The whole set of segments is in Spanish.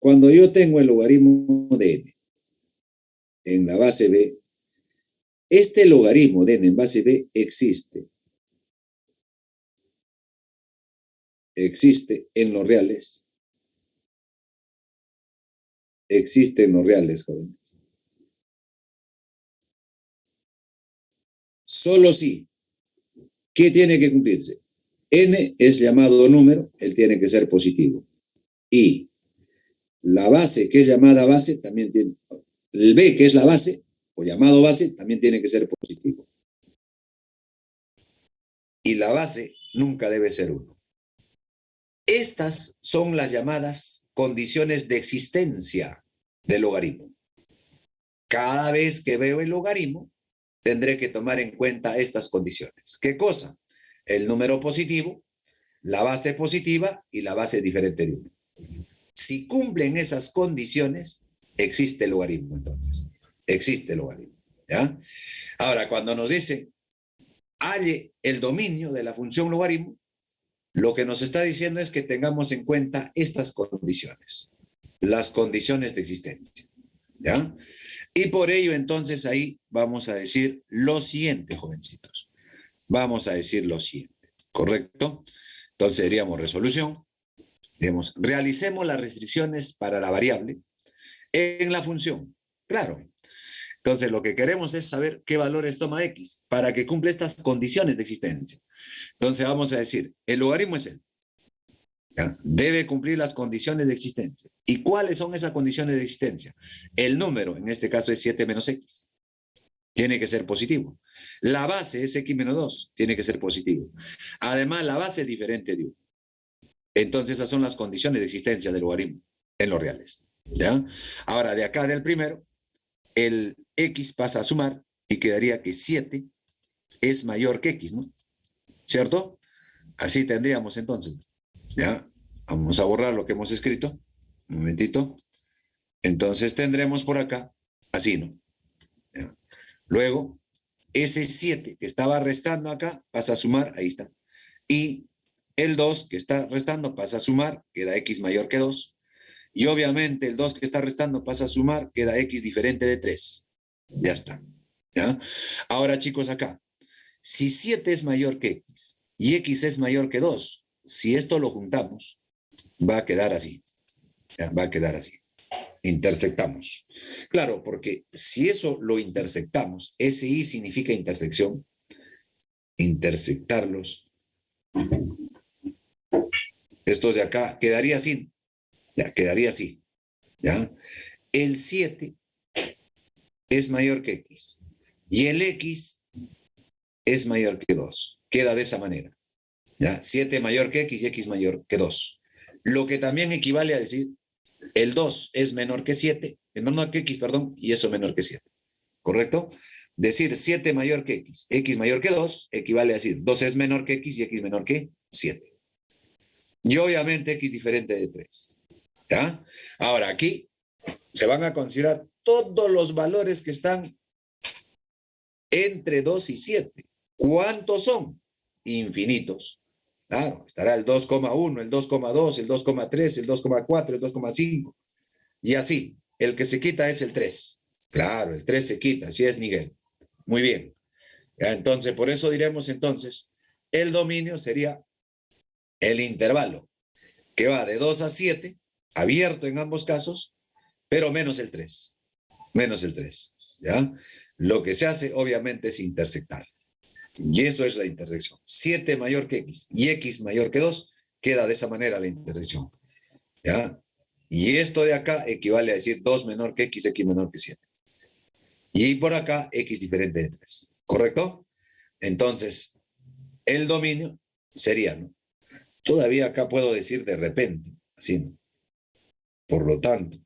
cuando yo tengo el logaritmo de n en la base b, este logaritmo de n en base b existe en los reales. Existe en los reales, jóvenes. Solo si, ¿qué tiene que cumplirse? N es llamado número, él tiene que ser positivo. Y la base, que es llamada base, también tiene, el b, que es la base, o llamado base, también tiene que ser positivo. Y la base nunca debe ser 1. Estas son las llamadas condiciones de existencia del logaritmo. Cada vez que veo el logaritmo, tendré que tomar en cuenta estas condiciones. ¿Qué cosa? El número positivo, la base positiva y la base diferente de 1. Si cumplen esas condiciones, existe el logaritmo, entonces. Existe el logaritmo, ¿ya? Ahora, cuando nos dice, halle el dominio de la función logaritmo, lo que nos está diciendo es que tengamos en cuenta estas condiciones, las condiciones de existencia, ¿ya? Y por ello, entonces, ahí vamos a decir lo siguiente, jovencitos. Vamos a decir lo siguiente, ¿correcto? Entonces, diríamos resolución. Diríamos, realicemos las restricciones para la variable en la función. Claro. Entonces, lo que queremos es saber qué valores toma x para que cumpla estas condiciones de existencia. Entonces, vamos a decir, el logaritmo es él. ¿Ya? Debe cumplir las condiciones de existencia. ¿Y cuáles son esas condiciones de existencia? El número, en este caso, es 7 menos x. Tiene que ser positivo. La base es x menos 2. Tiene que ser positivo. Además, la base es diferente de 1. Entonces, esas son las condiciones de existencia del logaritmo en los reales. ¿Ya? Ahora, de acá del primero, el x pasa a sumar y quedaría que 7 es mayor que x, ¿no? ¿Cierto? Así tendríamos entonces. ¿Ya? Vamos a borrar lo que hemos escrito. Un momentito. Entonces tendremos por acá, así, ¿no? ¿Ya? Luego, ese 7 que estaba restando acá, pasa a sumar, ahí está. Y el 2 que está restando pasa a sumar, queda x mayor que 2. Y obviamente el 2 que está restando pasa a sumar, queda x diferente de 3. Ya está. ¿Ya? Ahora, chicos, acá. Si 7 es mayor que x y x es mayor que 2, si esto lo juntamos, va a quedar así. ¿Ya? Va a quedar así. Intersectamos. Claro, porque si eso lo intersectamos, SI significa intersección. Intersectarlos. Estos de acá quedaría así. Ya, quedaría así. ¿Ya? El 7 es mayor que x y el x es mayor que 2. Queda de esa manera. ¿Ya? 7 mayor que x y x mayor que 2. Lo que también equivale a decir el 2 es menor que 7, menor que x, perdón, y eso menor que 7. ¿Correcto? Decir 7 mayor que x mayor que 2, equivale a decir 2 es menor que x y x menor que 7. Y obviamente x diferente de 3. ¿Ya? Ahora aquí se van a considerar todos los valores que están entre 2 y 7. ¿Cuántos son? Infinitos. Claro, estará el 2,1, el 2,2, el 2,3, el 2,4, el 2,5. Y así, el que se quita es el 3. Claro, el 3 se quita, así es, Miguel. Muy bien. Entonces, por eso diremos entonces, el dominio sería el intervalo, que va de 2 a 7, abierto en ambos casos, pero menos el 3. Menos el 3. ¿Ya? Lo que se hace, obviamente, es intersectar. Y eso es la intersección. 7 mayor que x y x mayor que 2, queda de esa manera la intersección. ¿Ya? Y esto de acá equivale a decir 2 menor que x, x menor que 7. Y por acá, x diferente de 3. ¿Correcto? Entonces, el dominio sería, ¿no? Todavía acá puedo decir de repente, así, ¿no? Por lo tanto,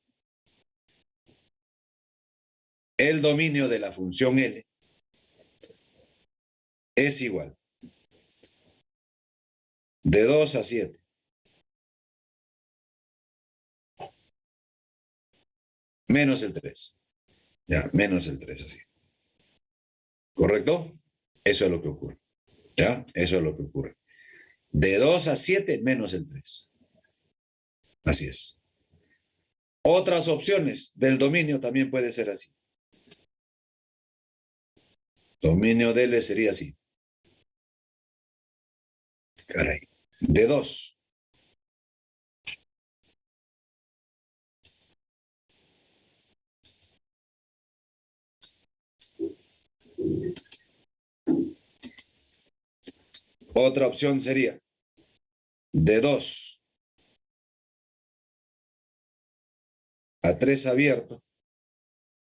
el dominio de la función L es igual de 2 a 7 menos el 3. Ya, menos el 3 así. ¿Correcto? Eso es lo que ocurre. ¿Ya? Eso es lo que ocurre. De 2 a 7 menos el 3. Así es. Otras opciones del dominio también puede ser así. Dominio de L sería así. Caray. De 2. Otra opción sería de 2 a 3 abierto,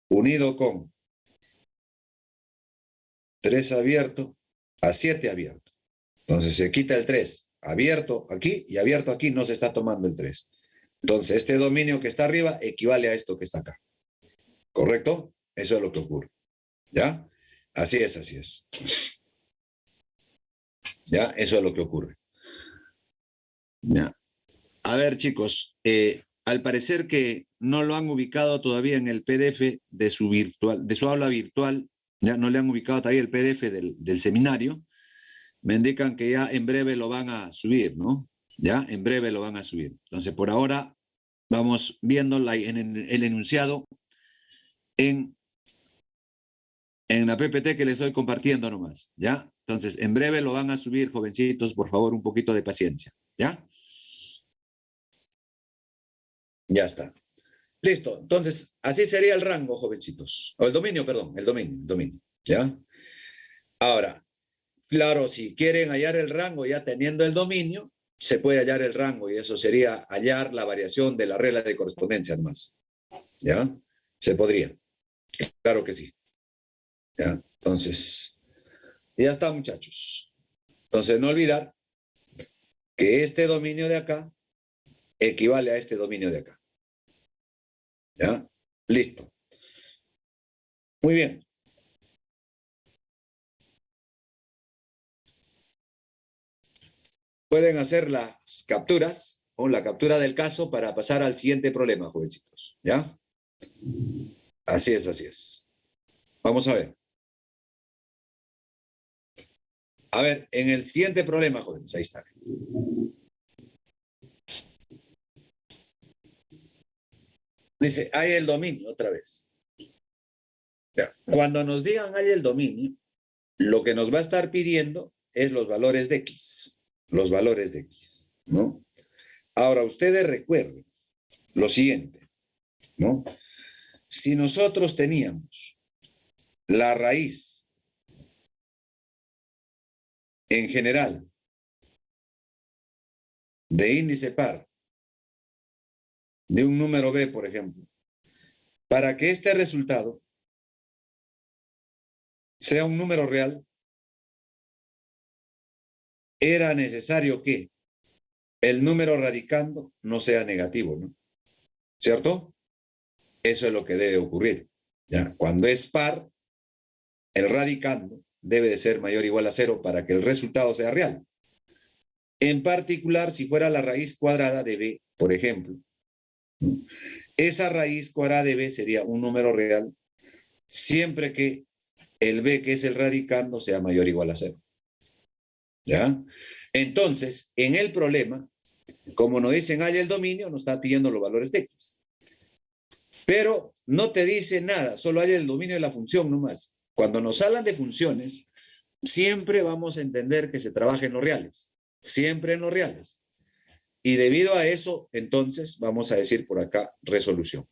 unido con 3 abierto a 7 abierto. Entonces se quita el 3 abierto aquí y abierto aquí, no se está tomando el 3. Entonces este dominio que está arriba equivale a esto que está acá. ¿Correcto? Eso es lo que ocurre. ¿Ya? Así es, así es. ¿Ya? Eso es lo que ocurre. ¿Ya? A ver, chicos, al parecer que no lo han ubicado todavía en el PDF de su virtual, de su aula virtual, ya no le han ubicado todavía el PDF del seminario. Me indican que ya en breve lo van a subir, ¿no? Ya en breve lo van a subir. Entonces, por ahora vamos viendo el enunciado en la PPT que les estoy compartiendo nomás, ¿ya? Entonces, en breve lo van a subir, jovencitos, por favor, un poquito de paciencia, ¿ya? Ya está. Listo. Entonces, así sería el rango, jovencitos. O el dominio, perdón, el dominio, ¿ya? Ahora, claro, si quieren hallar el rango ya teniendo el dominio, se puede hallar el rango y eso sería hallar la variación de la regla de correspondencia nomás, ¿ya? Se podría. Claro que sí, ¿ya? Entonces, ya está, muchachos. Entonces, no olvidar que este dominio de acá equivale a este dominio de acá, ¿ya? Listo. Muy bien. Pueden hacer las capturas o la captura del caso para pasar al siguiente problema, jovencitos, ¿ya? Así es, así es. Vamos a ver. A ver, en el siguiente problema, jóvenes, ahí está. Dice, hay el dominio, otra vez. Ya. Cuando nos digan hay el dominio, lo que nos va a estar pidiendo es los valores de X. Los valores de X, ¿no? Ahora, ustedes recuerden lo siguiente, ¿no? Si nosotros teníamos la raíz en general de índice par de un número B, por ejemplo, para que este resultado sea un número real, era necesario que el número radicando no sea negativo, ¿no? ¿Cierto? Eso es lo que debe ocurrir. ¿Ya? Cuando es par, el radicando debe de ser mayor o igual a 0 para que el resultado sea real. En particular, si fuera la raíz cuadrada de b, por ejemplo, ¿no? Esa raíz cuadrada de b sería un número real siempre que el b, que es el radicando, sea mayor o igual a 0. ¿Ya? Entonces, en el problema, como nos dicen haya el dominio, nos está pidiendo los valores de x. Pero no te dice nada, solo hay el dominio de la función nomás. Cuando nos hablan de funciones, siempre vamos a entender que se trabaja en los reales, siempre en los reales. Y debido a eso, entonces, vamos a decir por acá resolución.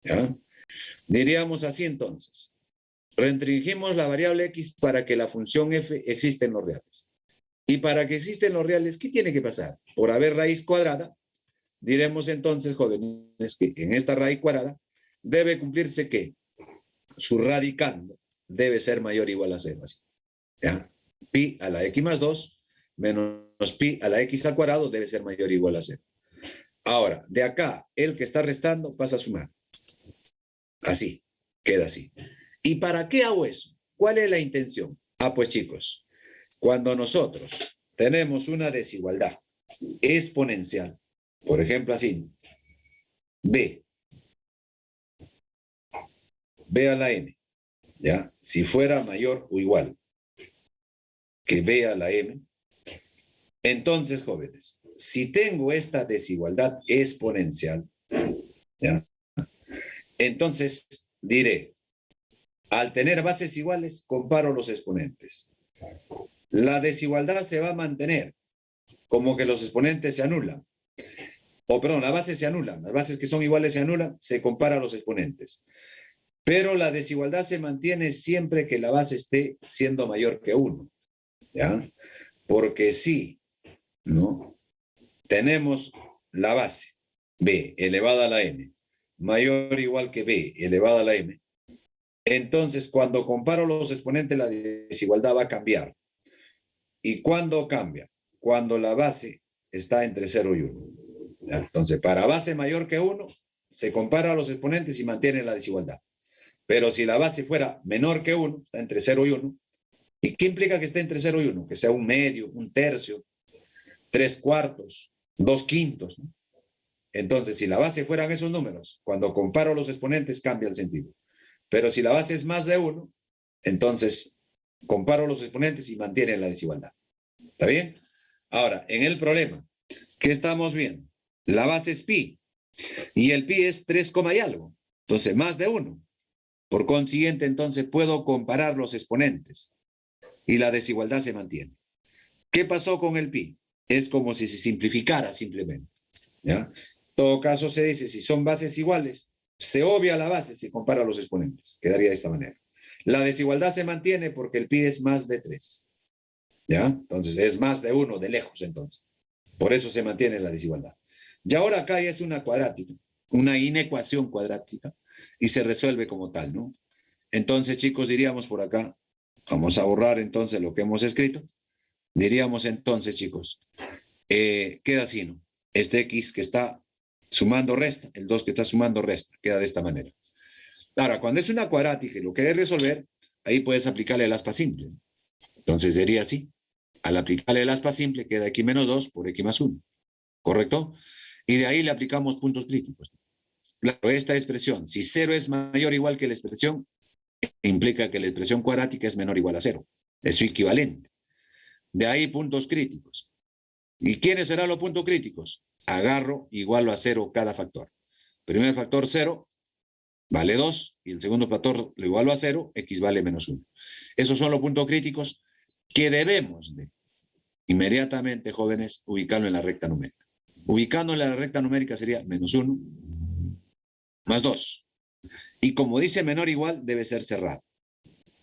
¿Ya? Diríamos así entonces. Restringimos la variable x para que la función f exista en los reales. Y para que exista en los reales, ¿qué tiene que pasar? Por haber raíz cuadrada, diremos entonces, jóvenes, que en esta raíz cuadrada debe cumplirse que su radicando debe ser mayor o igual a 0. Así. ¿Ya? Pi a la x más 2 menos pi a la x al cuadrado debe ser mayor o igual a 0. Ahora, de acá, el que está restando pasa a sumar. Así, queda así. ¿Y para qué hago eso? ¿Cuál es la intención? Ah, pues chicos, cuando nosotros tenemos una desigualdad exponencial, por ejemplo así, b a la n, ¿ya? Si fuera mayor o igual que b a la m, entonces, jóvenes, si tengo esta desigualdad exponencial, ¿ya? Entonces, diré, al tener bases iguales, comparo los exponentes. La desigualdad se va a mantener, como que los exponentes se anulan. O perdón, las bases se anulan. Las bases que son iguales se anulan, se compara a los exponentes. Pero la desigualdad se mantiene siempre que la base esté siendo mayor que 1. ¿Ya? Porque si, ¿no? Tenemos la base b elevada a la n mayor o igual que b elevada a la m, entonces cuando comparo los exponentes la desigualdad va a cambiar. ¿Y cuándo cambia? Cuando la base está entre 0 y 1. ¿Ya? Entonces, para base mayor que 1, se compara a los exponentes y mantiene la desigualdad. Pero si la base fuera menor que 1, está entre 0 y 1, ¿y qué implica que esté entre 0 y 1? Que sea un medio, un tercio, 3/4, 2/5, ¿no? Entonces, si la base fueran esos números, cuando comparo los exponentes cambia el sentido. Pero si la base es más de 1, entonces comparo los exponentes y mantiene la desigualdad. ¿Está bien? Ahora, en el problema, ¿qué estamos viendo? La base es pi y el pi es 3, y algo. Entonces, más de 1. Por consiguiente, entonces puedo comparar los exponentes y la desigualdad se mantiene. ¿Qué pasó con el pi? Es como si se simplificara simplemente. ¿Ya? En todo caso se dice, si son bases iguales, se obvia la base, se compara los exponentes. Quedaría de esta manera. La desigualdad se mantiene porque el pi es más de 3. ¿Ya? Entonces es más de 1 de lejos entonces. Por eso se mantiene la desigualdad. Y ahora acá ya es una cuadrática, una inecuación cuadrática, y se resuelve como tal, ¿no? Entonces, chicos, diríamos por acá, vamos a borrar entonces lo que hemos escrito. Diríamos entonces, chicos, queda así, ¿no? Este x que está sumando resta, el 2 que está sumando resta, queda de esta manera. Ahora, cuando es una cuadrática y lo quieres resolver, ahí puedes aplicarle el aspa simple. Entonces sería así. Al aplicarle el aspa simple queda x menos 2 por x más 1. ¿Correcto? Y de ahí le aplicamos puntos críticos. Claro, esta expresión, si 0 es mayor o igual que la expresión, implica que la expresión cuadrática es menor o igual a 0. Es su equivalente. De ahí puntos críticos. ¿Y quiénes serán los puntos críticos? Agarro igual a 0 cada factor. Primer factor 0 vale 2 y el segundo factor lo igualo a 0, x vale menos 1. Esos son los puntos críticos que debemos de inmediatamente, jóvenes, ubicarlo en la recta numérica. Ubicándolo en la recta numérica sería menos 1 más 2. Y como dice menor o igual, debe ser cerrado.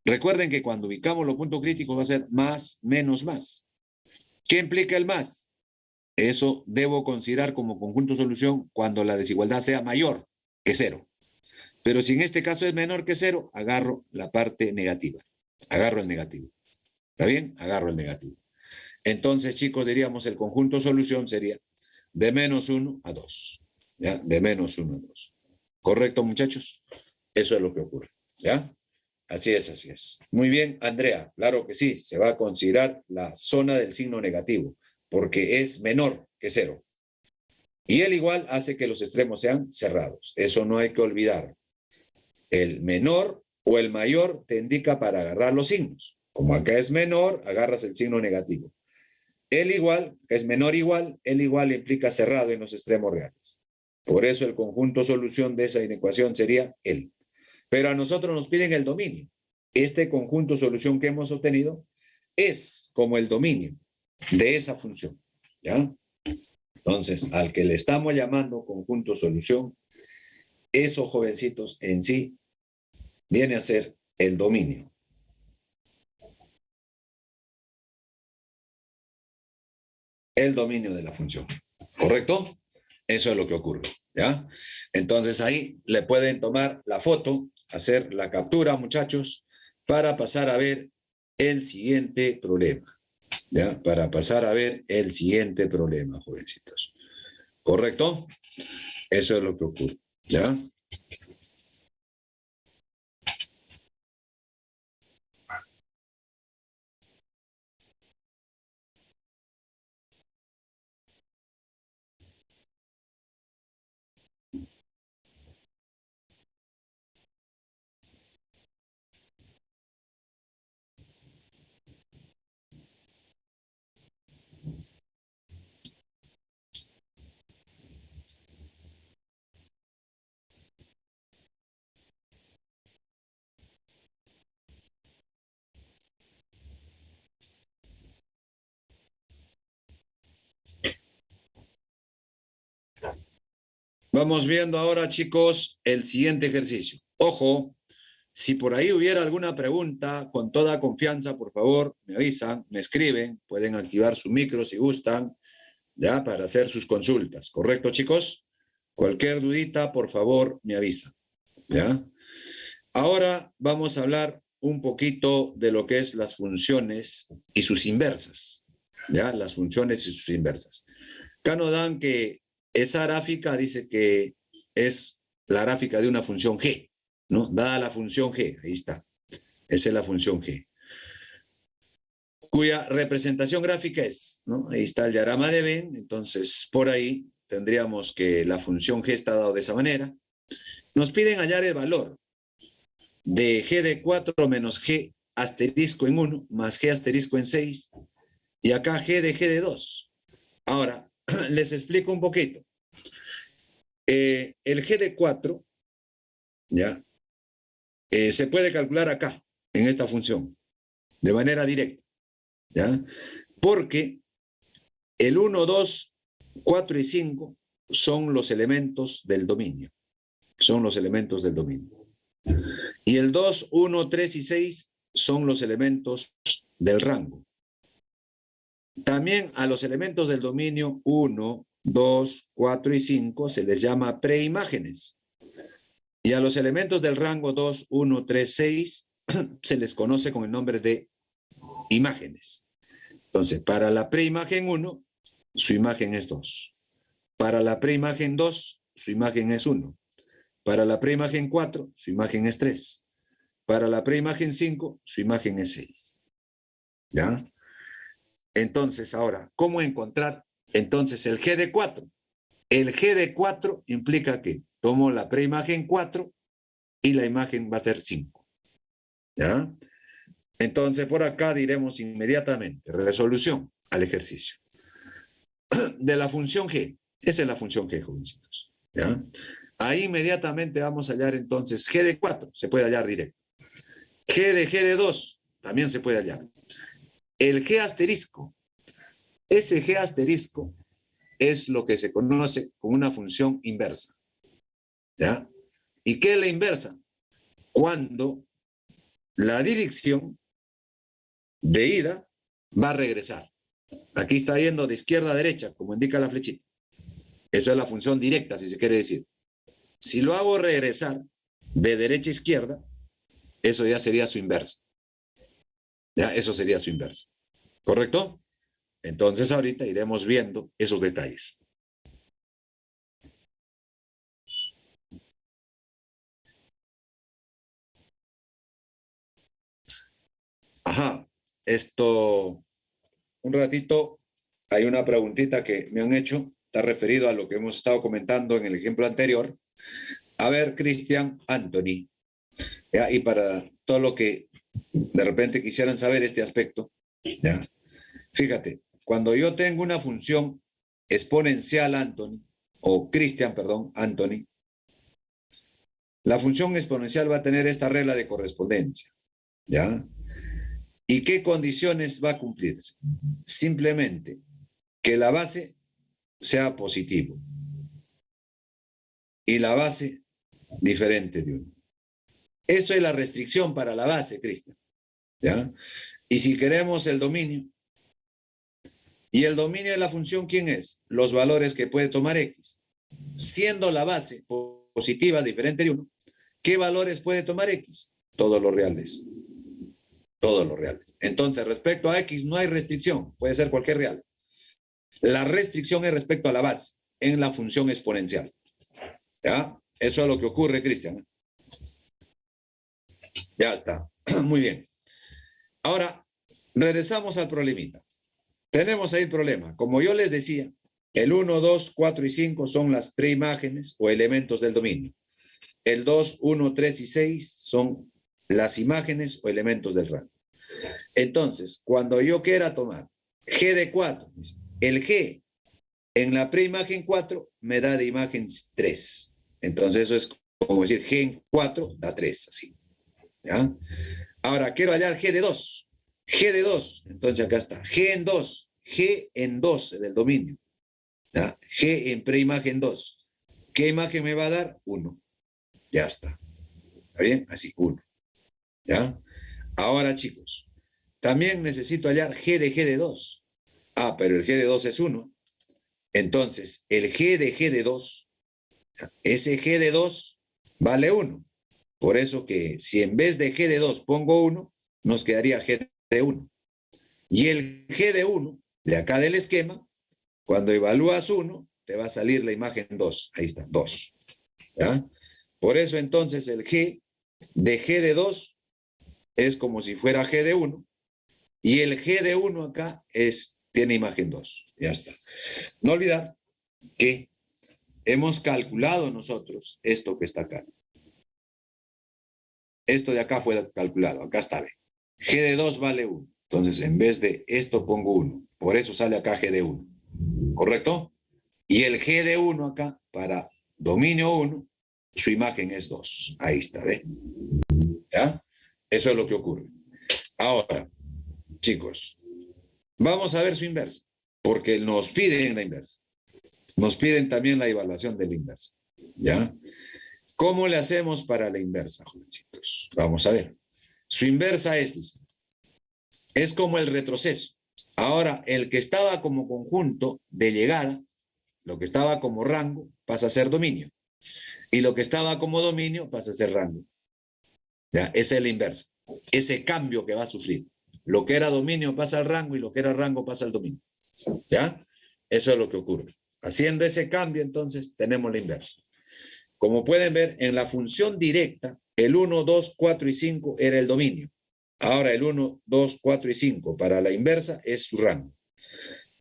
Recuerden que cuando ubicamos los puntos críticos va a ser más, menos, más. ¿Qué implica el más? Eso debo considerar como conjunto solución cuando la desigualdad sea mayor que 0. Pero si en este caso es menor que 0, agarro la parte negativa. Agarro el negativo. ¿Está bien? Agarro el negativo. Entonces, chicos, diríamos el conjunto solución sería de menos 1 a 2. ¿Ya? De menos 1 a 2. ¿Correcto, muchachos? Eso es lo que ocurre. ¿Ya? Así es, así es. Muy bien, Andrea. Claro que sí, se va a considerar la zona del signo negativo, porque es menor que 0. Y el igual hace que los extremos sean cerrados. Eso no hay que olvidar. El menor o el mayor te indica para agarrar los signos. Como acá es menor, agarras el signo negativo. El igual, que es menor igual, el igual implica cerrado en los extremos reales. Por eso el conjunto solución de esa inecuación sería el. Pero a nosotros nos piden el dominio. Este conjunto solución que hemos obtenido es como el dominio de esa función. ¿Ya? Entonces, al que le estamos llamando conjunto solución, esos jovencitos en sí viene a ser el dominio. El dominio de la función. ¿Correcto? Eso es lo que ocurre. ¿Ya? Entonces ahí le pueden tomar la foto, hacer la captura, muchachos, para pasar a ver el siguiente problema. ¿Ya? Para pasar a ver el siguiente problema, jovencitos. ¿Correcto? Eso es lo que ocurre. ¿Ya? Vamos viendo ahora, chicos, el siguiente ejercicio. Ojo, si por ahí hubiera alguna pregunta, con toda confianza, por favor, me avisan, me escriben, pueden activar su micro si gustan, ya, para hacer sus consultas. ¿Correcto, chicos? Cualquier dudita, por favor, me avisa, ¿ya? Ahora vamos a hablar un poquito de lo que es las funciones y sus inversas, ¿ya? Las funciones y sus inversas. Acá nos dan que esa gráfica dice que es la gráfica de una función g, ¿no? Dada la función g, ahí está. Esa es la función g, cuya representación gráfica es, ¿no? Ahí está el diagrama de Venn, entonces por ahí tendríamos que la función g está dada de esa manera. Nos piden hallar el valor de g de 4 menos g asterisco en 1 más g asterisco en 6 y acá g de 2. Ahora, les explico un poquito. El g de 4, ¿ya? Se puede calcular acá, en esta función, de manera directa, ¿ya? Porque el 1, 2, 4 y 5 son los elementos del dominio. Son los elementos del dominio. Y el 2, 1, 3 y 6 son los elementos del rango. También a los elementos del dominio 1, 2, 4 y 5 se les llama preimágenes. Y a los elementos del rango 2, 1, 3, 6 se les conoce con el nombre de imágenes. Entonces, para la preimagen 1, su imagen es 2. Para la preimagen 2, su imagen es 1. Para la preimagen 4, su imagen es 3. Para la preimagen 5, su imagen es 6. ¿Ya? Entonces, ahora, ¿cómo encontrar entonces el G de 4? El G de 4 implica que tomo la preimagen 4 y la imagen va a ser 5. ¿Ya? Entonces, por acá diremos inmediatamente resolución al ejercicio de la función G. Esa es la función G, jovencitos. ¿Ya? Ahí inmediatamente vamos a hallar entonces G de 4, se puede hallar directo. G de 2, también se puede hallar. El G asterisco, ese G asterisco es lo que se conoce como una función inversa. ¿Ya? ¿Y qué es la inversa? Cuando la dirección de ida va a regresar. Aquí está yendo de izquierda a derecha, como indica la flechita. Eso es la función directa, si se quiere decir. Si lo hago regresar de derecha a izquierda, eso ya sería su inversa. ¿Ya? Eso sería su inversa. ¿Correcto? Entonces ahorita iremos viendo esos detalles. Ajá, esto, un ratito, hay una preguntita que me han hecho, está referido a lo que hemos estado comentando en el ejemplo anterior. A ver, Cristian, Anthony, ¿ya? Y para todo lo que de repente quisieran saber este aspecto, ¿ya? Fíjate, cuando yo tengo una función exponencial, Anthony, o Cristian, perdón, Anthony, la función exponencial va a tener esta regla de correspondencia, ¿ya? ¿Y qué condiciones va a cumplirse? Simplemente que la base sea positivo y la base diferente de 1. Eso es la restricción para la base, Cristian, ¿ya? Y si queremos el dominio, y el dominio de la función, ¿quién es? Los valores que puede tomar X. Siendo la base positiva diferente de 1, ¿qué valores puede tomar X? Todos los reales. Todos los reales. Entonces, respecto a X no hay restricción, puede ser cualquier real. La restricción es respecto a la base en la función exponencial. ¿Ya? Eso es lo que ocurre, Cristian. Ya está. Muy bien. Ahora, regresamos al problemita. Tenemos ahí el problema. Como yo les decía, el 1, 2, 4 y 5 son las preimágenes o elementos del dominio. El 2, 1, 3 y 6 son las imágenes o elementos del rango. Entonces, cuando yo quiera tomar G de 4, el G en la preimagen 4 me da de imagen 3. Entonces, eso es como decir G en 4 da 3, así. ¿Ya? Ahora, quiero hallar G de 2. G de 2, entonces acá está. G en 2, G en 2 del dominio. ¿Ya? G en preimagen 2. ¿Qué imagen me va a dar? 1. Ya está. ¿Está bien? Así, 1. ¿Ya? Ahora, chicos, también necesito hallar G de G de 2. Ah, pero el G de 2 es 1. Entonces, el G de G de 2, ese G de 2 vale 1. Por eso que si en vez de G de 2 pongo 1, nos quedaría G de 1. Y el G de 1, de acá del esquema, cuando evalúas 1, te va a salir la imagen 2. Ahí está, 2. ¿Ya? Por eso entonces el G de G de 2 es como si fuera G de 1. Y el G de 1 acá tiene imagen 2. Ya está. No olvidar que hemos calculado nosotros esto que está acá. Esto de acá fue calculado. Acá está B. G de 2 vale 1. Entonces, en vez de esto pongo 1. Por eso sale acá G de 1. ¿Correcto? Y el G de 1 acá, para dominio 1, su imagen es 2. Ahí está, ¿ve? ¿Ya? Eso es lo que ocurre. Ahora, chicos, vamos a ver su inversa, porque nos piden la inversa. Nos piden también la evaluación de la inversa. ¿Ya? ¿Cómo le hacemos para la inversa, jovencitos? Vamos a ver. Su inversa es como el retroceso. Ahora, el que estaba como conjunto de llegada, lo que estaba como rango, pasa a ser dominio. Y lo que estaba como dominio pasa a ser rango. ¿Ya? Esa es la inversa. Ese cambio que va a sufrir. Lo que era dominio pasa al rango y lo que era rango pasa al dominio. ¿Ya? Eso es lo que ocurre. Haciendo ese cambio, entonces, tenemos la inversa. Como pueden ver, en la función directa, el 1, 2, 4 y 5 era el dominio. Ahora el 1, 2, 4 y 5 para la inversa es su rango.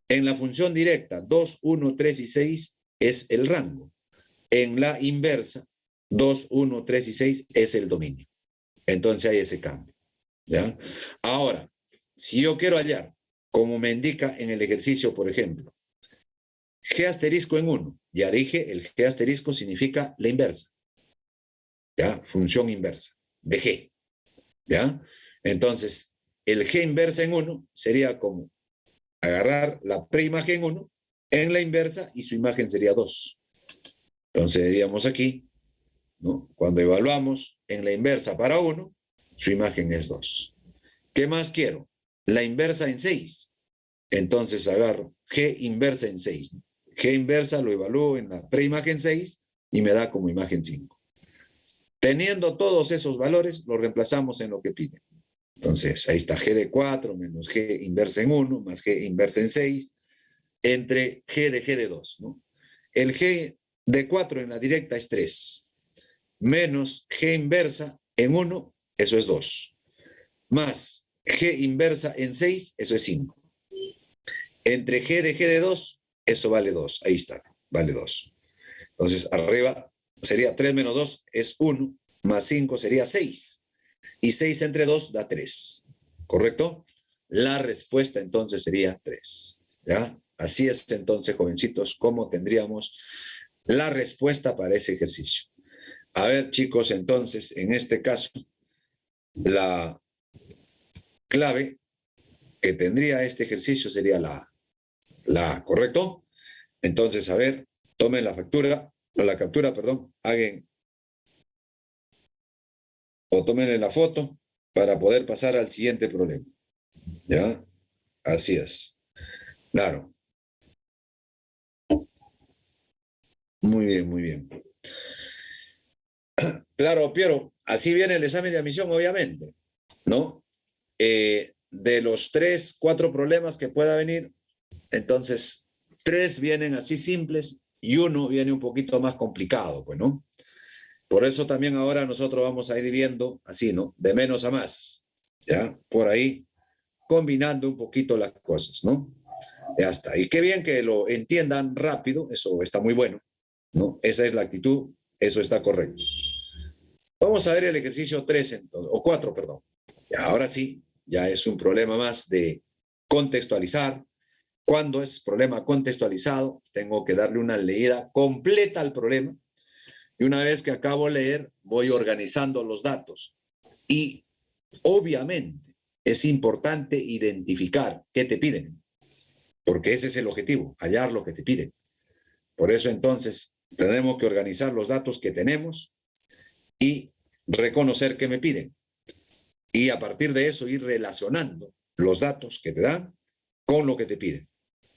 En la función directa, 2, 1, 3 y 6 es el rango. En la inversa, 2, 1, 3 y 6 es el dominio. Entonces hay ese cambio. ¿Ya? Ahora, si yo quiero hallar, como me indica en el ejercicio, por ejemplo, G asterisco en 1, ya dije, el G asterisco significa la inversa. ¿Ya? Función inversa de G. ¿Ya? Entonces, el G inversa en 1 sería como agarrar la preimagen 1 en la inversa y su imagen sería 2. Entonces diríamos aquí, ¿no? Cuando evaluamos en la inversa para 1, su imagen es 2. ¿Qué más quiero? La inversa en 6. Entonces agarro G inversa en 6. G inversa lo evalúo en la preimagen 6 y me da como imagen 5. Teniendo todos esos valores, los reemplazamos en lo que pide. Entonces, ahí está G de 4 menos G inversa en 1 más G inversa en 6 entre G de 2, ¿no? El G de 4 en la directa es 3, menos G inversa en 1, eso es 2, más G inversa en 6, eso es 5. Entre G de 2, eso vale 2, ahí está, vale 2. Entonces, arriba sería 3 menos 2 es 1, más 5 sería 6. Y 6 entre 2 da 3. ¿Correcto? La respuesta entonces sería 3. ¿Ya? Así es entonces, jovencitos, cómo tendríamos la respuesta para ese ejercicio. A ver, chicos, entonces, en este caso, la clave que tendría este ejercicio sería la A, ¿correcto? Entonces, a ver, tomen la factura, o la captura, perdón, hagan o tomen la foto para poder pasar al siguiente problema. ¿Ya? Así es. Claro. Muy bien, muy bien. Claro, Piero, así viene el examen de admisión, obviamente, ¿no? De los 3, 4 problemas que pueda venir, entonces 3 vienen así simples y 1 viene un poquito más complicado, pues, ¿no? Por eso también ahora nosotros vamos a ir viendo así, ¿no? De menos a más, ¿ya? Por ahí, combinando un poquito las cosas, ¿no? Ya está. Y qué bien que lo entiendan rápido, eso está muy bueno, ¿no? Esa es la actitud, eso está correcto. Vamos a ver el ejercicio 3, entonces, o 4, perdón. Ya, ahora sí, ya es un problema más de contextualizar. Cuando es problema contextualizado, tengo que darle una leída completa al problema. Y una vez que acabo de leer, voy organizando los datos. Y obviamente es importante identificar qué te piden, porque ese es el objetivo, hallar lo que te piden. Por eso entonces Tenemos que organizar los datos que tenemos y reconocer que me piden. Y a partir de eso ir relacionando los datos que te dan con lo que te piden.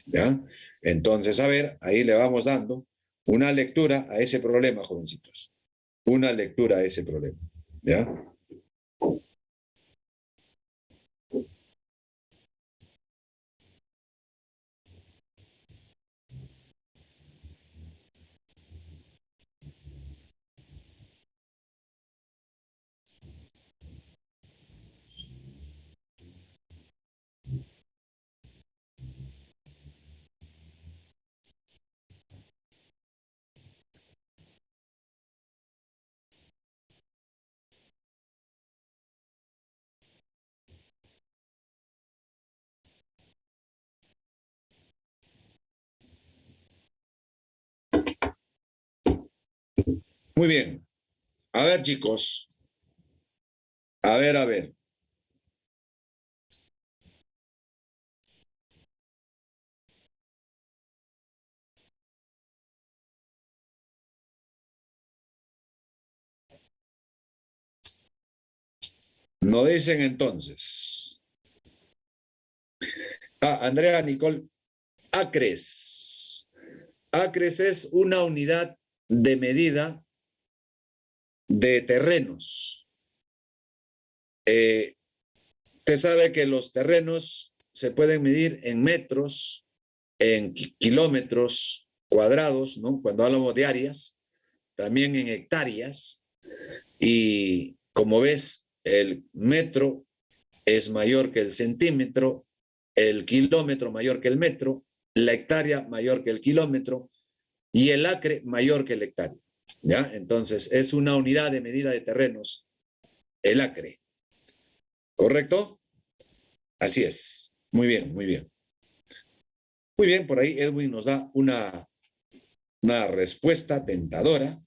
¿Ya? Entonces, a ver, ahí le vamos dando una lectura a ese problema, jovencitos. Una lectura a ese problema. ¿Ya? Muy bien. A ver, chicos. A ver, a ver. Nos dicen entonces. Andrea Nicole, acres. Acres es una unidad de medida de terrenos. Usted sabe que los terrenos se pueden medir en metros, en kilómetros cuadrados, ¿no? Cuando hablamos de áreas, también en hectáreas. Y como ves, el metro es mayor que el centímetro, el kilómetro mayor que el metro, la hectárea mayor que el kilómetro y el acre mayor que el hectárea. ¿Ya? Entonces, es una unidad de medida de terrenos, el acre. ¿Correcto? Así es. Muy bien, muy bien. Muy bien, por ahí Edwin nos da una respuesta tentadora.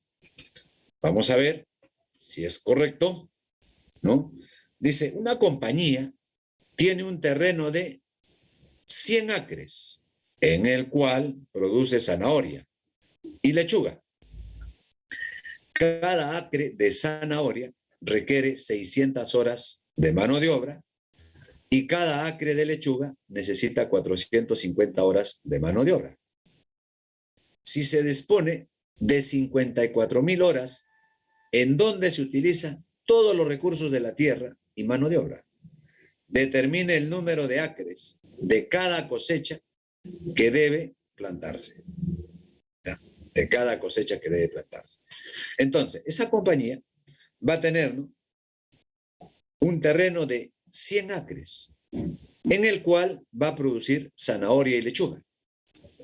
Vamos a ver si es correcto, ¿no? Dice, una compañía tiene un terreno de 100 acres en el cual produce zanahoria y lechuga. Cada acre de zanahoria requiere 600 horas de mano de obra y cada acre de lechuga necesita 450 horas de mano de obra. Si se dispone de 54,000 horas en donde se utilizan todos los recursos de la tierra y mano de obra, determine el número de acres de cada cosecha que debe plantarse. ¿Ya? De cada cosecha que debe plantarse. Entonces, esa compañía va a tener, ¿no?, un terreno de 100 acres en el cual va a producir zanahoria y lechuga.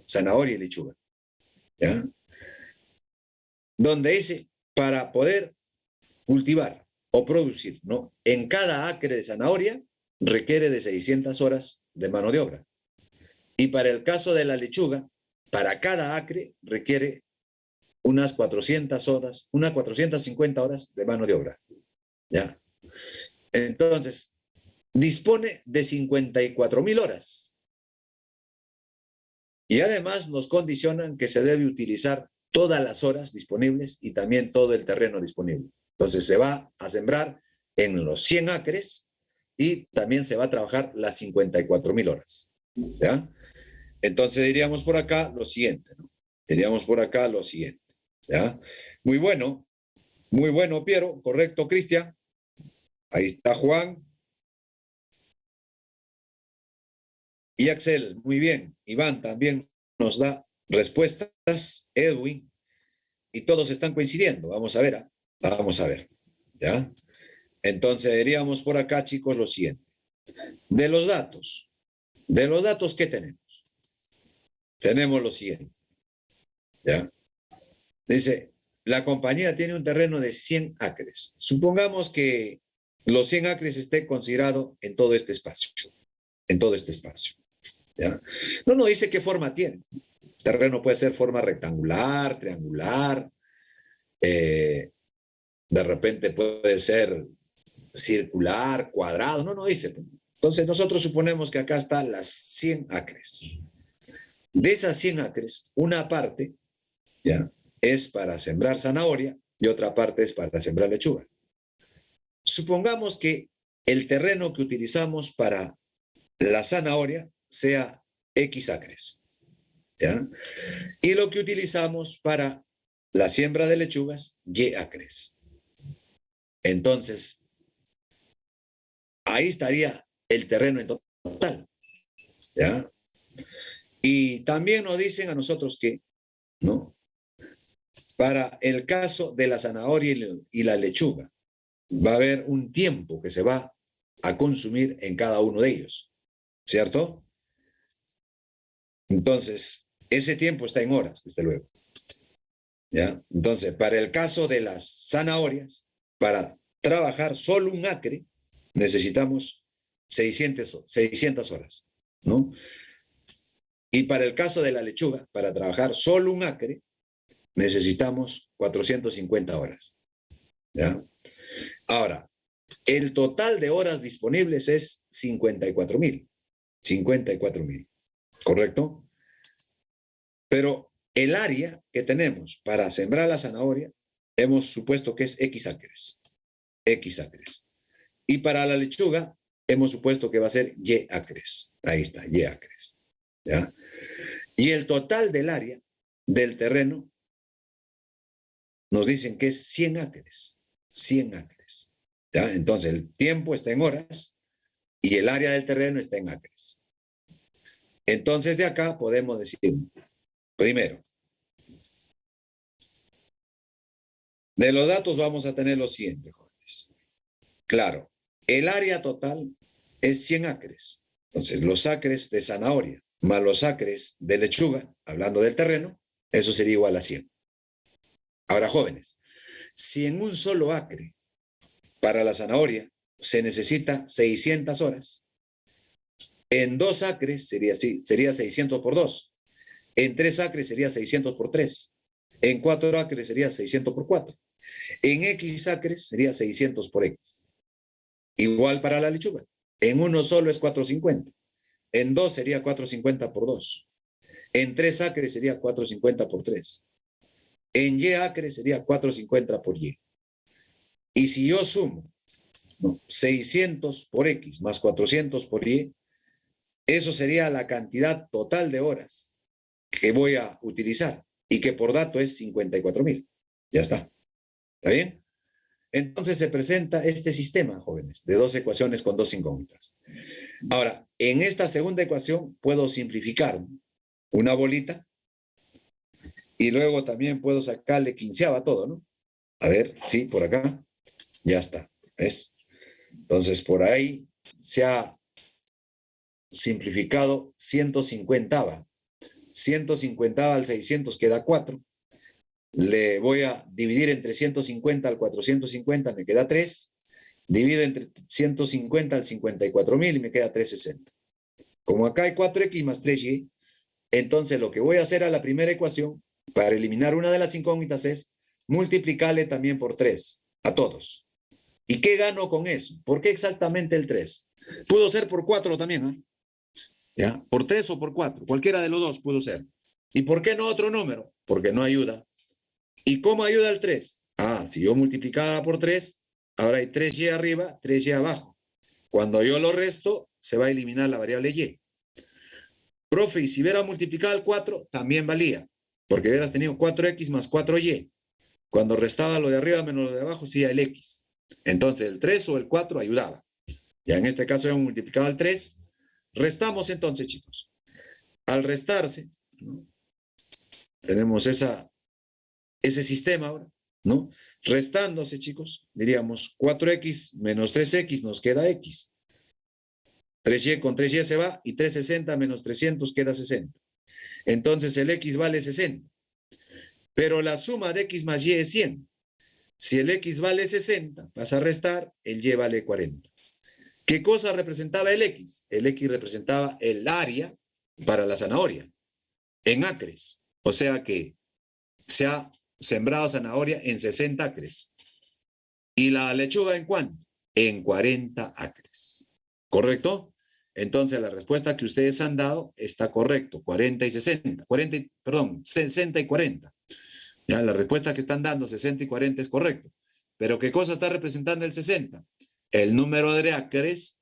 Zanahoria y lechuga. ¿Ya? Donde dice, para poder cultivar o producir, ¿no?, en cada acre de zanahoria requiere de 600 horas de mano de obra. Y para el caso de la lechuga, para cada acre requiere unas 400 horas, unas 450 horas de mano de obra. ¿Ya? Entonces, dispone de 54,000 horas. Y además nos condicionan que se debe utilizar todas las horas disponibles y también todo el terreno disponible. Entonces se va a sembrar en los 100 acres y también se va a trabajar las 54,000 horas. ¿Ya? Entonces diríamos por acá lo siguiente, ¿no? Diríamos por acá lo siguiente. ¿Ya? Muy bueno, Piero, correcto, Cristian. Ahí está Juan. Y Axel, muy bien. Iván también nos da respuestas. Edwin. Y todos están coincidiendo. Vamos a ver. Vamos a ver. ¿Ya? Entonces diríamos por acá, chicos, lo siguiente. De los datos que tenemos lo siguiente. ¿Ya? Dice, la compañía tiene un terreno de 100 acres. Supongamos que los 100 acres esté considerado en todo este espacio. En todo este espacio. ¿Ya? No dice qué forma tiene. El terreno puede ser forma rectangular, triangular, de repente puede ser circular, cuadrado, no dice. Entonces nosotros suponemos que acá están las 100 acres. De esas 100 acres, una parte, ¿ya?, es para sembrar zanahoria y otra parte es para sembrar lechuga. Supongamos que el terreno que utilizamos para la zanahoria sea X acres, ¿ya? Y lo que utilizamos para la siembra de lechugas, Y acres. Entonces, ahí estaría el terreno en total, ¿ya? Y también nos dicen a nosotros que, ¿no? Para el caso de la zanahoria y la lechuga, va a haber un tiempo que se va a consumir en cada uno de ellos, ¿cierto? Entonces, ese tiempo está en horas, desde luego, ¿ya? Entonces, para el caso de las zanahorias, para trabajar solo un acre, necesitamos 600 horas, ¿no? Y para el caso de la lechuga, para trabajar solo un acre, necesitamos 450 horas, ¿ya? Ahora, el total de horas disponibles es 54,000, 54,000, ¿correcto? Pero el área que tenemos para sembrar la zanahoria, hemos supuesto que es X acres, X acres. Y para la lechuga, hemos supuesto que va a ser Y acres. Ahí está, Y acres, ¿ya? Y el total del área del terreno nos dicen que es 100 acres, 100 acres, ¿ya? Entonces el tiempo está en horas y el área del terreno está en acres. Entonces de acá podemos decir, primero, de los datos vamos a tener lo siguiente, jóvenes. Claro, el área total es 100 acres. Entonces los acres de zanahoria más los acres de lechuga, hablando del terreno, eso sería igual a 100. Ahora, jóvenes, si en un solo acre para la zanahoria se necesita 600 horas, en 2 acres sería 600 por 2, en 3 acres sería 600 por 3, en 4 acres sería 600 por 4, en X acres sería 600 por X. Igual para la lechuga, en uno solo es 450, en 2 sería 450 por 2, en 3 acres sería 450 por 3, en Y acres sería 450 por Y. Y si yo sumo, ¿no?, 600 por X más 400 por Y, eso sería la cantidad total de horas que voy a utilizar y que por dato es 54,000. Ya está. ¿Está bien? Entonces se presenta este sistema, jóvenes, de 2 ecuaciones con 2 incógnitas. Ahora, en esta segunda ecuación puedo simplificar una bolita y luego también puedo sacarle quinceava todo, ¿no? A ver, sí, por acá. Ya está. ¿Ves? Entonces, por ahí se ha simplificado 150. 150 al 600 queda 4. Le voy a dividir entre 150 al 450, me queda 3. Divido entre 150 al 54,000 y me queda 360. Como acá hay 4x más 3y, entonces lo que voy a hacer a la primera ecuación, para eliminar una de las incógnitas, es multiplicarle también por 3 a todos. ¿Y qué gano con eso? ¿Por qué exactamente el 3? Pudo ser por 4 también, ¿eh? ¿Ya? Por 3 o por 4, cualquiera de los dos pudo ser. ¿Y por qué no otro número? Porque no ayuda. ¿Y cómo ayuda el 3? Ah, si yo multiplicaba por 3, ahora hay 3y arriba, 3y abajo. Cuando yo lo resto, se va a eliminar la variable y. Profe, y si hubiera multiplicado el 4, también valía, porque hubieras tenido 4x más 4y. Cuando restaba lo de arriba menos lo de abajo, sí, el x. Entonces el 3 o el 4 ayudaba. Ya en este caso hemos multiplicado el 3. Restamos entonces, chicos. Al restarse, ¿no?, tenemos ese sistema ahora, ¿no? Restándose, chicos, diríamos 4x menos 3x nos queda x. 3y con 3y se va y 360 menos 300 queda 60. Entonces el x vale 60. Pero la suma de x más y es 100. Si el x vale 60, vas a restar, el y vale 40. ¿Qué cosa representaba el x? El x representaba el área para la zanahoria en acres. O sea que se ha sembrado zanahoria en 60 acres. ¿Y la lechuga en cuánto? En 40 acres. ¿Correcto? Entonces la respuesta que ustedes han dado está correcto. 40 y 60. 60 y 40. Ya, la respuesta que están dando, 60 y 40, es correcto. Pero ¿qué cosa está representando el 60? El número de acres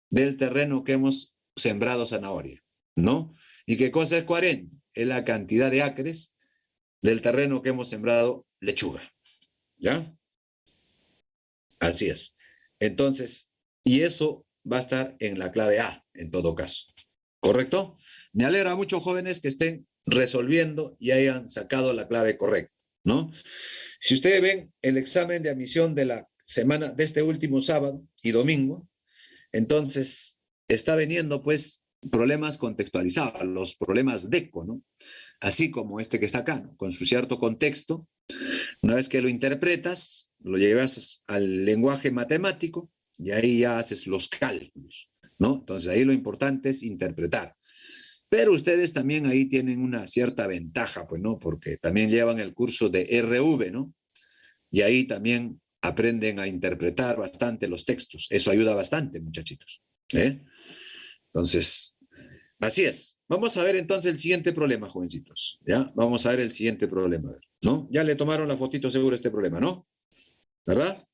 del terreno que hemos sembrado zanahoria, ¿no? ¿Y qué cosa es 40? Es la cantidad de acres del terreno que hemos sembrado lechuga, ¿ya? Así es. Entonces, y eso va a estar en la clave A, en todo caso. ¿Correcto? Me alegra mucho, jóvenes, que estén resolviendo y hayan sacado la clave correcta, ¿no? Si ustedes ven el examen de admisión de la semana de este último sábado y domingo, entonces está veniendo pues problemas contextualizados, los problemas DECO, ¿no? Así como este que está acá, ¿no? Con su cierto contexto. Una vez que lo interpretas, lo llevas al lenguaje matemático y ahí ya haces los cálculos, ¿no? Entonces ahí lo importante es interpretar. Pero ustedes también ahí tienen una cierta ventaja, pues, ¿no? Porque también llevan el curso de RV, ¿no? Y ahí también aprenden a interpretar bastante los textos. Eso ayuda bastante, muchachitos. ¿Eh? Entonces, así es. Vamos a ver entonces el siguiente problema, jovencitos. ¿Ya? Vamos a ver el siguiente problema, ¿no? Ya le tomaron la fotito seguro a este problema, ¿no? ¿Verdad?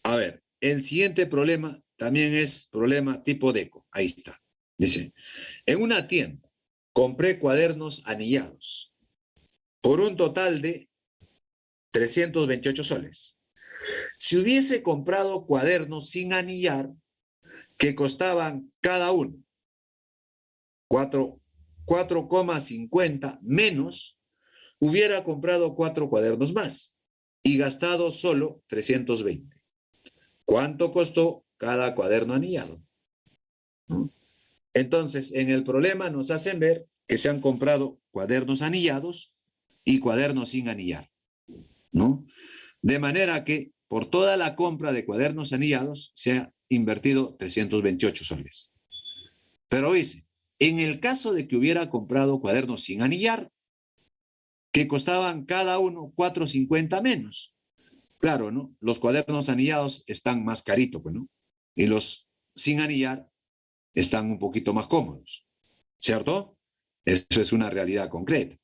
A ver, el siguiente problema también es problema tipo DECO. Ahí está. Dice, en una tienda compré cuadernos anillados por un total de 328 soles. Si hubiese comprado cuadernos sin anillar, que costaban cada uno 4,50 menos, hubiera comprado 4 cuadernos más y gastado solo 320. ¿Cuánto costó cada cuaderno anillado? ¿No? Entonces, en el problema nos hacen ver que se han comprado cuadernos anillados y cuadernos sin anillar, ¿no? De manera que por toda la compra de cuadernos anillados se ha invertido 328 soles. Pero dice, en el caso de que hubiera comprado cuadernos sin anillar, que costaban cada uno 4,50 menos. Claro, ¿no? Los cuadernos anillados están más caritos, pues, ¿no? Y los sin anillar están un poquito más cómodos, ¿cierto? Eso es una realidad concreta,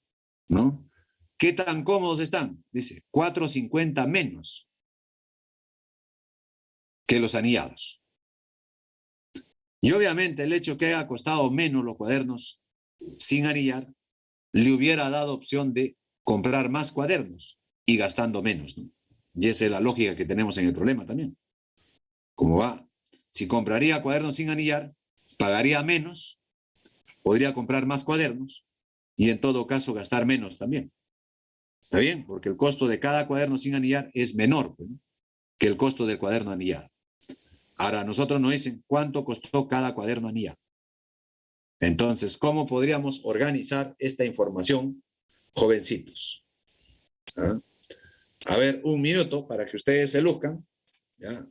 ¿no? ¿Qué tan cómodos están? Dice, 4,50 menos que los anillados. Y obviamente el hecho que haya costado menos los cuadernos sin anillar le hubiera dado opción de comprar más cuadernos y gastando menos, ¿no? Y esa es la lógica que tenemos en el problema también. Como va, si compraría cuadernos sin anillar, pagaría menos, podría comprar más cuadernos y en todo caso gastar menos también. ¿Está bien? Porque el costo de cada cuaderno sin anillar es menor, ¿no?, que el costo del cuaderno anillado. Ahora, nosotros nos dicen cuánto costó cada cuaderno anillado. Entonces, ¿cómo podríamos organizar esta información, jovencitos? ¿Ah? A ver, un minuto para que ustedes se luzcan. ¿Ya?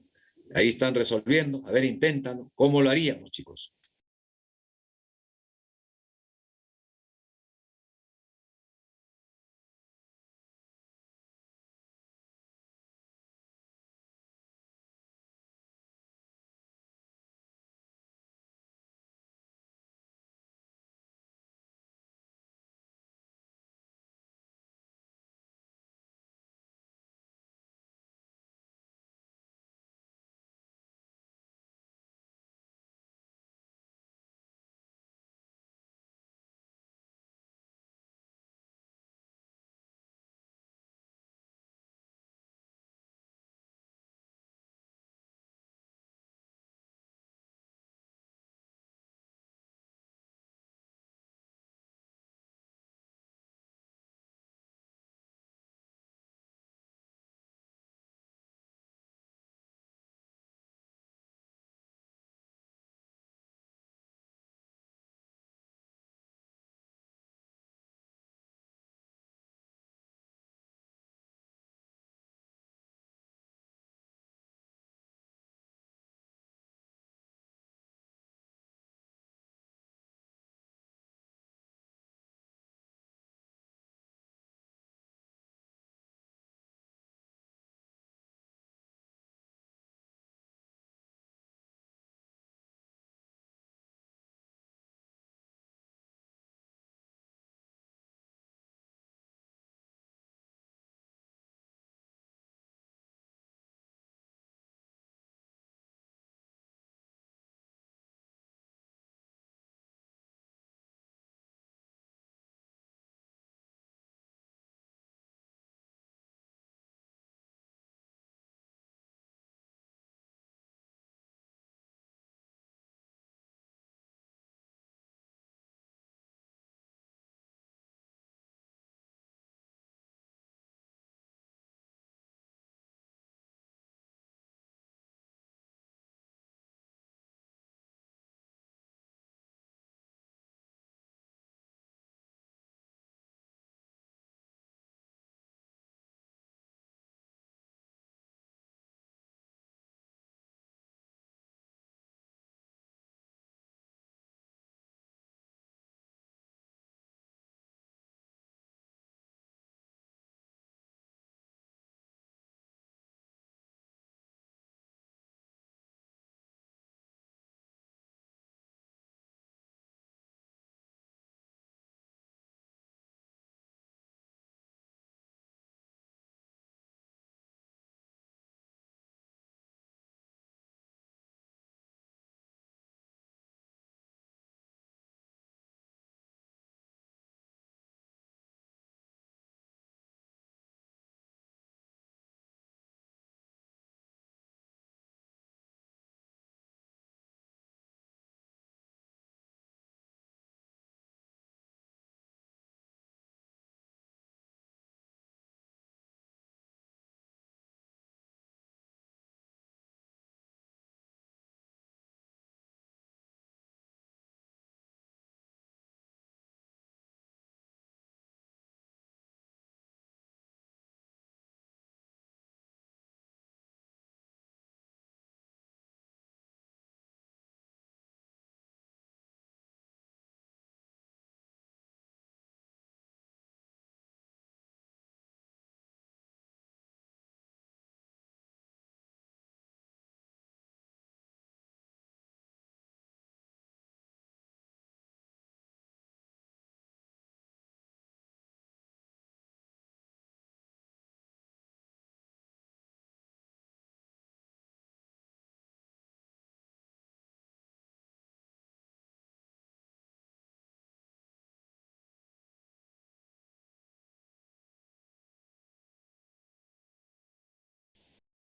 Ahí están resolviendo. A ver, inténtalo. ¿Cómo lo haríamos, chicos?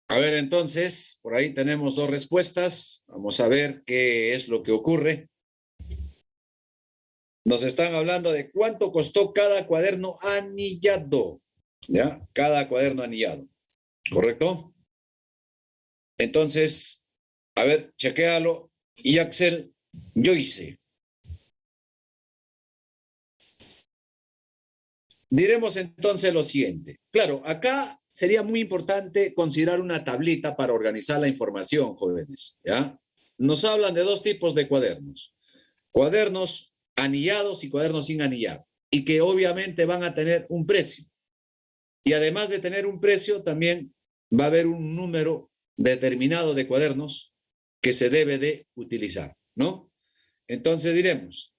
A ver, entonces, por ahí tenemos dos respuestas. Vamos a ver qué es lo que ocurre. Nos están hablando de cuánto costó cada cuaderno anillado. ¿Ya? Cada cuaderno anillado. ¿Correcto? Entonces, a ver, chequéalo. Y Axel, yo hice. Diremos entonces lo siguiente. Claro, acá sería muy importante considerar una tablita para organizar la información, jóvenes. ¿Ya? Nos hablan de dos tipos de cuadernos. Cuadernos anillados y cuadernos sin anillar. Y que obviamente van a tener un precio. Y además de tener un precio, también va a haber un número determinado de cuadernos que se debe de utilizar, ¿no? Entonces diremos,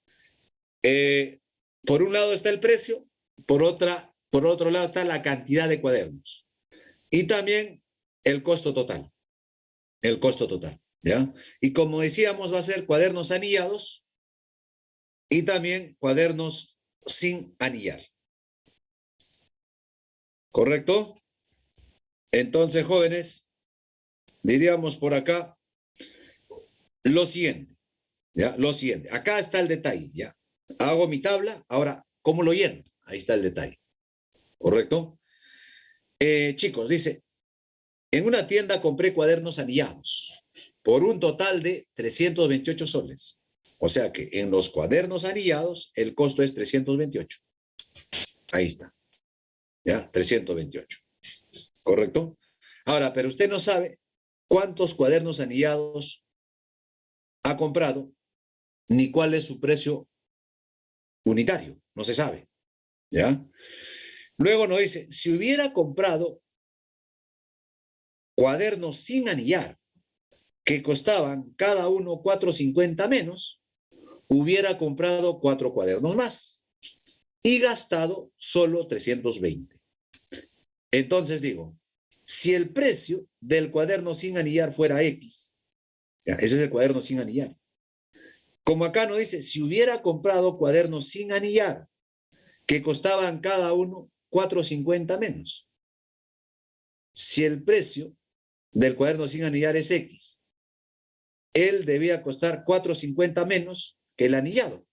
por un lado está el precio, por otro lado está la cantidad de cuadernos y también el costo total, ¿ya? Y como decíamos, va a ser cuadernos anillados y también cuadernos sin anillar. ¿Correcto? Entonces, jóvenes, diríamos por acá lo siguiente, ¿ya? Lo siguiente. Acá está el detalle, ¿ya? Hago mi tabla, ahora, ¿cómo lo lleno? Ahí está el detalle. ¿Correcto? Chicos, dice, en una tienda compré cuadernos anillados por un total de 328 soles. O sea que en los cuadernos anillados el costo es 328. Ahí está. ¿Ya? 328. ¿Correcto? Ahora, pero usted no sabe cuántos cuadernos anillados ha comprado ni cuál es su precio unitario. No se sabe. ¿Ya? Luego nos dice, si hubiera comprado cuadernos sin anillar, que costaban cada uno 4.50 menos, hubiera comprado 4 cuadernos más y gastado solo 320. Entonces digo, si el precio del cuaderno sin anillar fuera X, ya, ese es el cuaderno sin anillar. Como acá nos dice, si hubiera comprado cuadernos sin anillar, que costaban cada uno 4.50 menos. Si el precio del cuaderno sin anillar es X, él debía costar 4.50 menos que el anillado.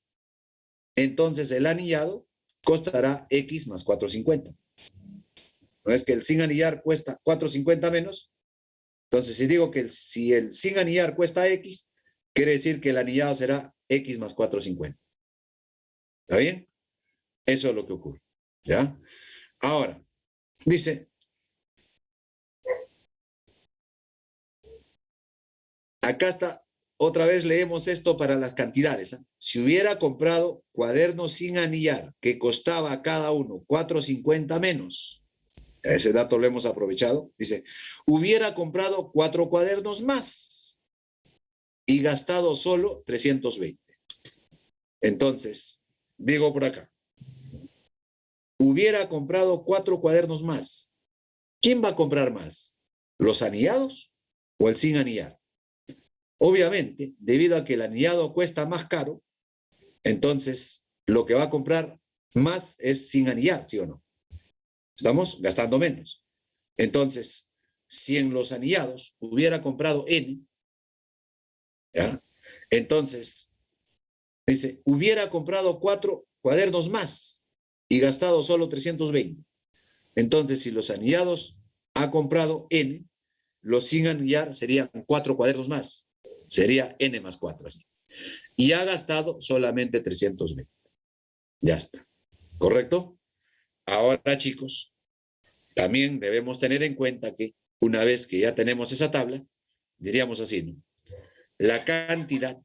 Entonces el anillado costará X más 4.50. No es que el sin anillar cuesta 4.50 menos. Entonces si digo que si el sin anillar cuesta X, quiere decir que el anillado será X más 4.50. ¿Está bien? Eso es lo que ocurre. ¿Ya? Ahora, dice, acá está, otra vez leemos esto para las cantidades. ¿Eh? Si hubiera comprado cuadernos sin anillar que costaba cada uno 4.50 menos, ese dato lo hemos aprovechado, dice, hubiera comprado 4 cuadernos más y gastado solo 320. Entonces, digo por acá, hubiera comprado 4 cuadernos más. ¿Quién va a comprar más? ¿Los anillados o el sin anillar? Obviamente, debido a que el anillado cuesta más caro, entonces lo que va a comprar más es sin anillar, ¿sí o no? Estamos gastando menos. Entonces, si en los anillados hubiera comprado N, ¿ya? Entonces, dice, hubiera comprado 4 cuadernos más y gastado solo 320. Entonces, si los anillados ha comprado N, los sin anillar serían 4 cuadernos más. Sería N más 4, así. Y ha gastado solamente 320. Ya está. ¿Correcto? Ahora, chicos, también debemos tener en cuenta que una vez que ya tenemos esa tabla, diríamos así, ¿no? La cantidad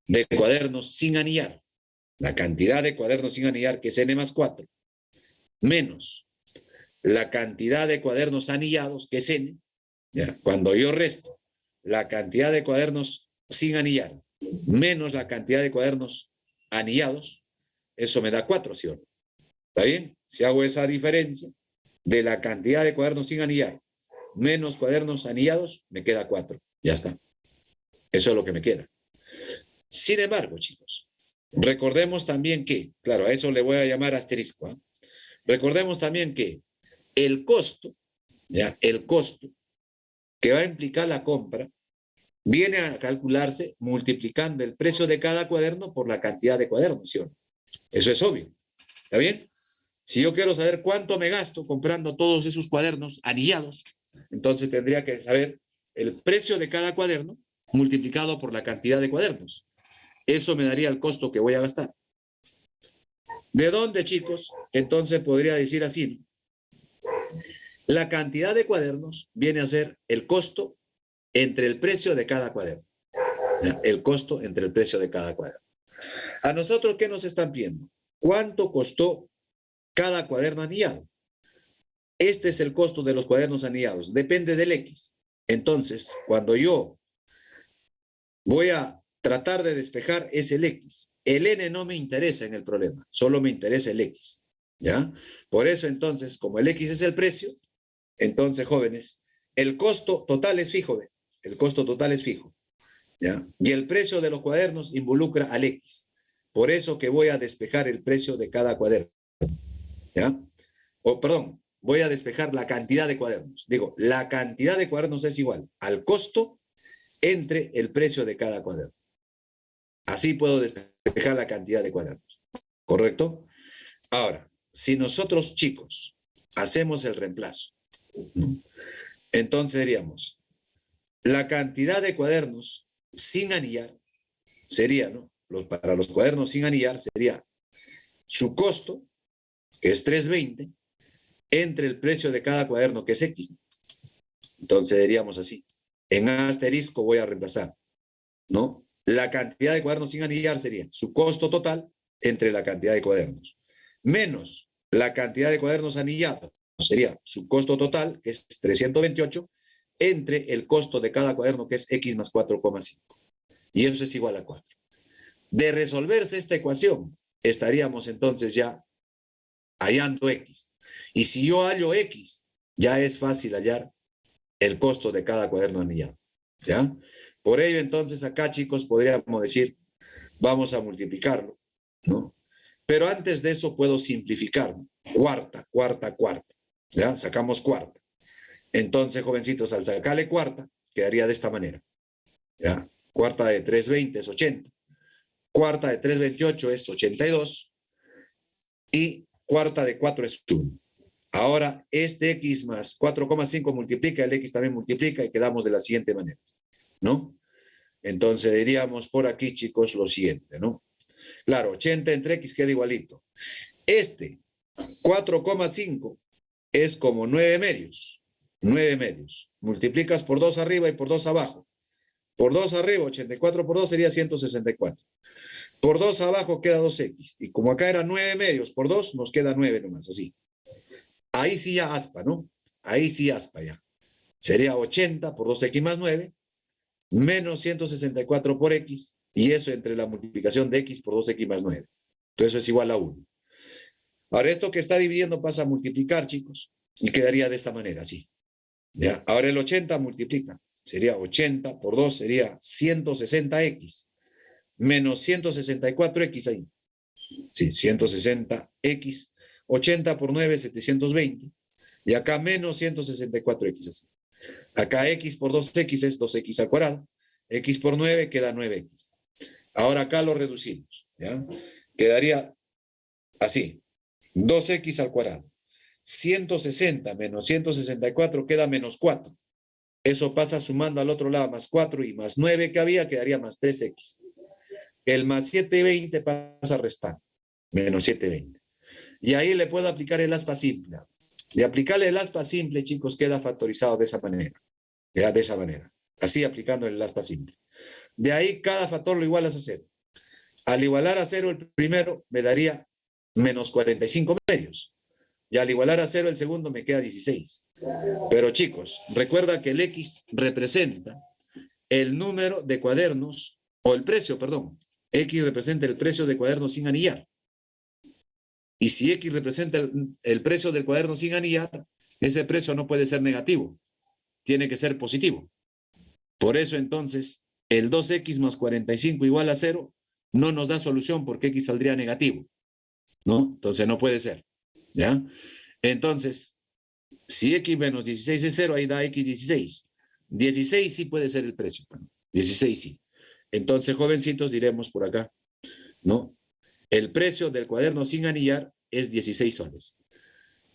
de cuadernos sin anillar, la cantidad de cuadernos sin anillar, que es N más 4, menos la cantidad de cuadernos anillados, que es N, ¿ya? Cuando yo resto la cantidad de cuadernos sin anillar, menos la cantidad de cuadernos anillados, eso me da 4, ¿sí o no? ¿Está bien? Si hago esa diferencia de la cantidad de cuadernos sin anillar menos cuadernos anillados, me queda 4. Ya está. Eso es lo que me queda. Sin embargo, chicos, recordemos también que, claro, a eso le voy a llamar asterisco, ¿eh? Recordemos también que el costo, ¿ya? El costo que va a implicar la compra viene a calcularse multiplicando el precio de cada cuaderno por la cantidad de cuadernos, ¿sí o no? Eso es obvio. ¿Está bien? Si yo quiero saber cuánto me gasto comprando todos esos cuadernos anillados, entonces tendría que saber el precio de cada cuaderno multiplicado por la cantidad de cuadernos. Eso me daría el costo que voy a gastar. ¿De dónde, chicos? Entonces podría decir así, ¿no? La cantidad de cuadernos viene a ser el costo entre el precio de cada cuaderno. El costo entre el precio de cada cuaderno. ¿A nosotros qué nos están pidiendo? ¿Cuánto costó cada cuaderno anillado? Este es el costo de los cuadernos anillados. Depende del X. Entonces, cuando yo voy a tratar de despejar es el X. El N no me interesa en el problema. Solo me interesa el X. ¿Ya? Por eso, entonces, como el X es el precio, entonces, jóvenes, el costo total es fijo. ¿Ve? El costo total es fijo. ¿Ya? Y el precio de los cuadernos involucra al X. Por eso que voy a despejar el precio de cada cuaderno. ¿Ya? O, perdón, voy a despejar la cantidad de cuadernos. Digo, la cantidad de cuadernos es igual al costo entre el precio de cada cuaderno. Así puedo despejar la cantidad de cuadernos. ¿Correcto? Ahora, si nosotros, chicos, hacemos el reemplazo, entonces diríamos, la cantidad de cuadernos sin anillar sería, ¿no? Para los cuadernos sin anillar sería su costo, que es 320, entre el precio de cada cuaderno, que es X. Entonces diríamos así. En asterisco voy a reemplazar, ¿no? La cantidad de cuadernos sin anillar sería su costo total entre la cantidad de cuadernos, menos la cantidad de cuadernos anillados, sería su costo total, que es 328, entre el costo de cada cuaderno, que es X más 4,5. Y eso es igual a 4. De resolverse esta ecuación, estaríamos entonces ya hallando X. Y si yo hallo X, ya es fácil hallar el costo de cada cuaderno anillado. ¿Ya? Por ello, entonces, acá, chicos, podríamos decir, vamos a multiplicarlo, ¿no? Pero antes de eso puedo simplificar, ¿no? Cuarta, cuarta, cuarta. ¿Ya? Sacamos cuarta. Entonces, jovencitos, al sacarle cuarta, quedaría de esta manera. ¿Ya? Cuarta de 320 es 80. Cuarta de 328 es 82. Y cuarta de 4 es 1. Ahora, este X más 4,5 multiplica, el X también multiplica y quedamos de la siguiente manera, ¿no? Entonces diríamos por aquí, chicos, lo siguiente, ¿no? Claro, 80 entre X queda igualito. Este 4,5 es como 9 medios. 9 medios. Multiplicas por 2 arriba y por 2 abajo. Por 2 arriba, 84 por 2 sería 164. Por 2 abajo queda 2X. Y como acá eran 9 medios por 2, nos queda 9 nomás, así. Ahí sí ya aspa, ¿no? Ahí sí aspa ya. Sería 80 por 2X más 9, menos 164 por X, y eso entre la multiplicación de X por 2X más 9. Entonces eso es igual a 1. Ahora esto que está dividiendo pasa a multiplicar, chicos, y quedaría de esta manera, así. ¿Ya? Ahora el 80 multiplica. Sería 80 por 2, sería 160X, menos 164X ahí. Sí, 160X. 80 por 9, 720. Y acá menos 164X así. Acá X por 2X es 2X al cuadrado. X por 9 queda 9X. Ahora acá lo reducimos. ¿Ya? Quedaría así. 2X al cuadrado. 160 menos 164 queda menos 4. Eso pasa sumando al otro lado más 4 y más 9 que había quedaría más 3X. El más 720 pasa a restar. Menos 720. Y ahí le puedo aplicar el aspa simple. De aplicarle el aspa simple, chicos, queda factorizado de esa manera. ¿Ya? De esa manera. Así aplicando el aspa simple. De ahí cada factor lo igualas a 0. Al igualar a 0 el primero me daría menos 45 medios. Y al igualar a 0 el segundo me queda 16. Pero chicos, recuerda que el X representa el número de cuadernos, o el precio, perdón. X representa el precio de cuadernos sin anillar. Y si X representa el precio del cuaderno sin anillar, ese precio no puede ser negativo, tiene que ser positivo. Por eso entonces el 2X más 45 igual a 0 no nos da solución porque X saldría negativo, ¿no? Entonces no puede ser, ¿ya? Entonces, si X menos 16 es 0, ahí da X 16. 16 sí puede ser el precio. 16 sí. Entonces, jovencitos, diremos por acá, ¿no? El precio del cuaderno sin anillar es 16 soles.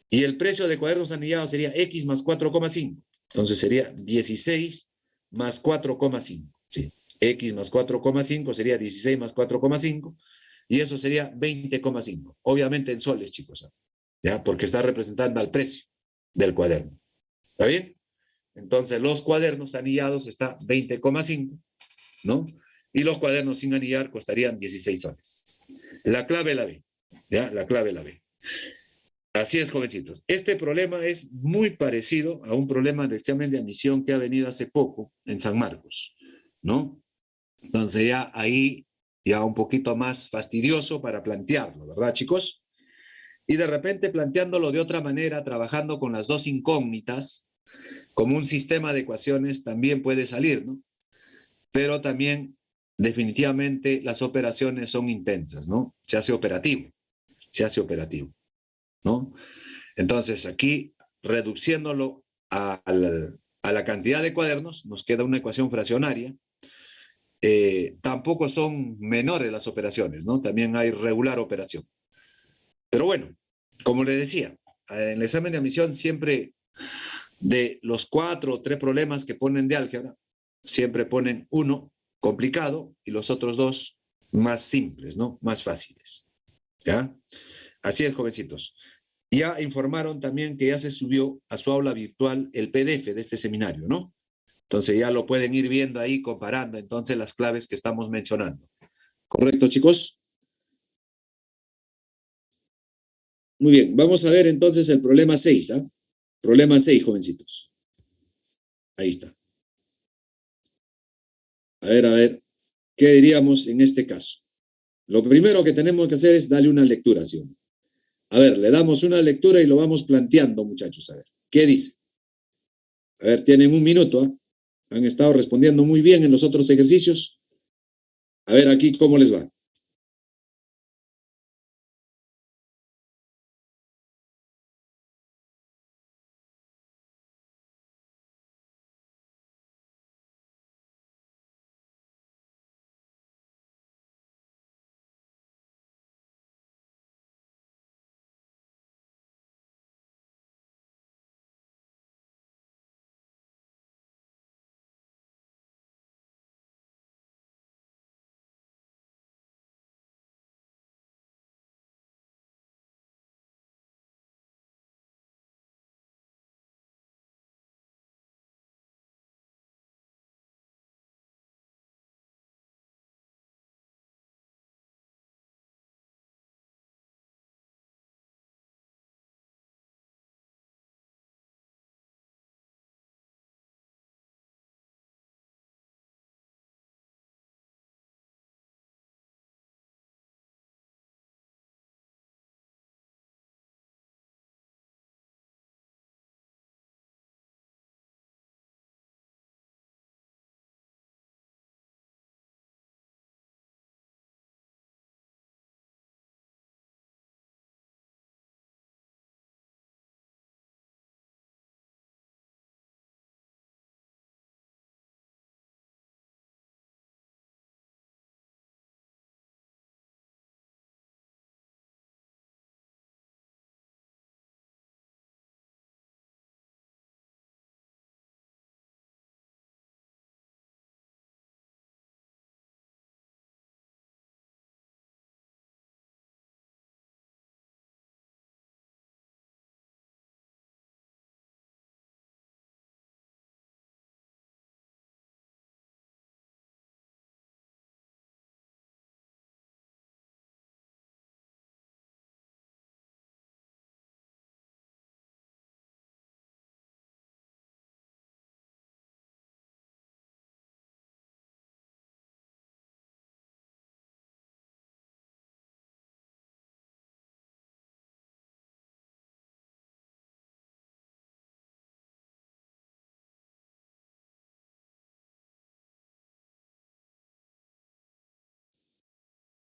Y el precio de cuadernos anillados sería X más 4,5. Entonces sería 16 más 4,5. Sí. X más 4,5 sería 16 más 4,5. Y eso sería 20,5. Obviamente en soles, chicos. ¿Ya? Porque está representando al precio del cuaderno. ¿Está bien? Entonces los cuadernos anillados está 20,5, ¿no? Y los cuadernos sin anillar costarían 16 soles. La clave la B. ¿Ya? La clave la B. Así es, jovencitos. Este problema es muy parecido a un problema de examen de admisión que ha venido hace poco en San Marcos, ¿no? Entonces ya ahí, ya un poquito más fastidioso para plantearlo, ¿verdad, chicos? Y de repente planteándolo de otra manera, trabajando con las dos incógnitas, como un sistema de ecuaciones, también puede salir, ¿no? Pero también, definitivamente, las operaciones son intensas, ¿no? Se hace operativo, ¿no? Entonces, aquí, reduciéndolo a la cantidad de cuadernos, nos queda una ecuación fraccionaria. Tampoco son menores las operaciones, ¿no? También hay regular operación. Pero bueno, como le decía, en el examen de admisión siempre de los 4 o 3 problemas que ponen de álgebra, siempre ponen uno complicado y los otros dos más simples, ¿no? Más fáciles. ¿Ya? Así es, jovencitos. Ya informaron también que ya se subió a su aula virtual el PDF de este seminario, ¿no? Entonces ya lo pueden ir viendo ahí, comparando entonces las claves que estamos mencionando. ¿Correcto, chicos? Muy bien, vamos a ver entonces el problema 6, ¿ah? Problema 6, jovencitos. Ahí está. A ver, ¿qué diríamos en este caso? Lo primero que tenemos que hacer es darle una lectura, ¿sí? A ver, le damos una lectura y lo vamos planteando, muchachos. A ver, ¿qué dice? A ver, tienen un minuto, ¿eh? Han estado respondiendo muy bien en los otros ejercicios. A ver aquí cómo les va.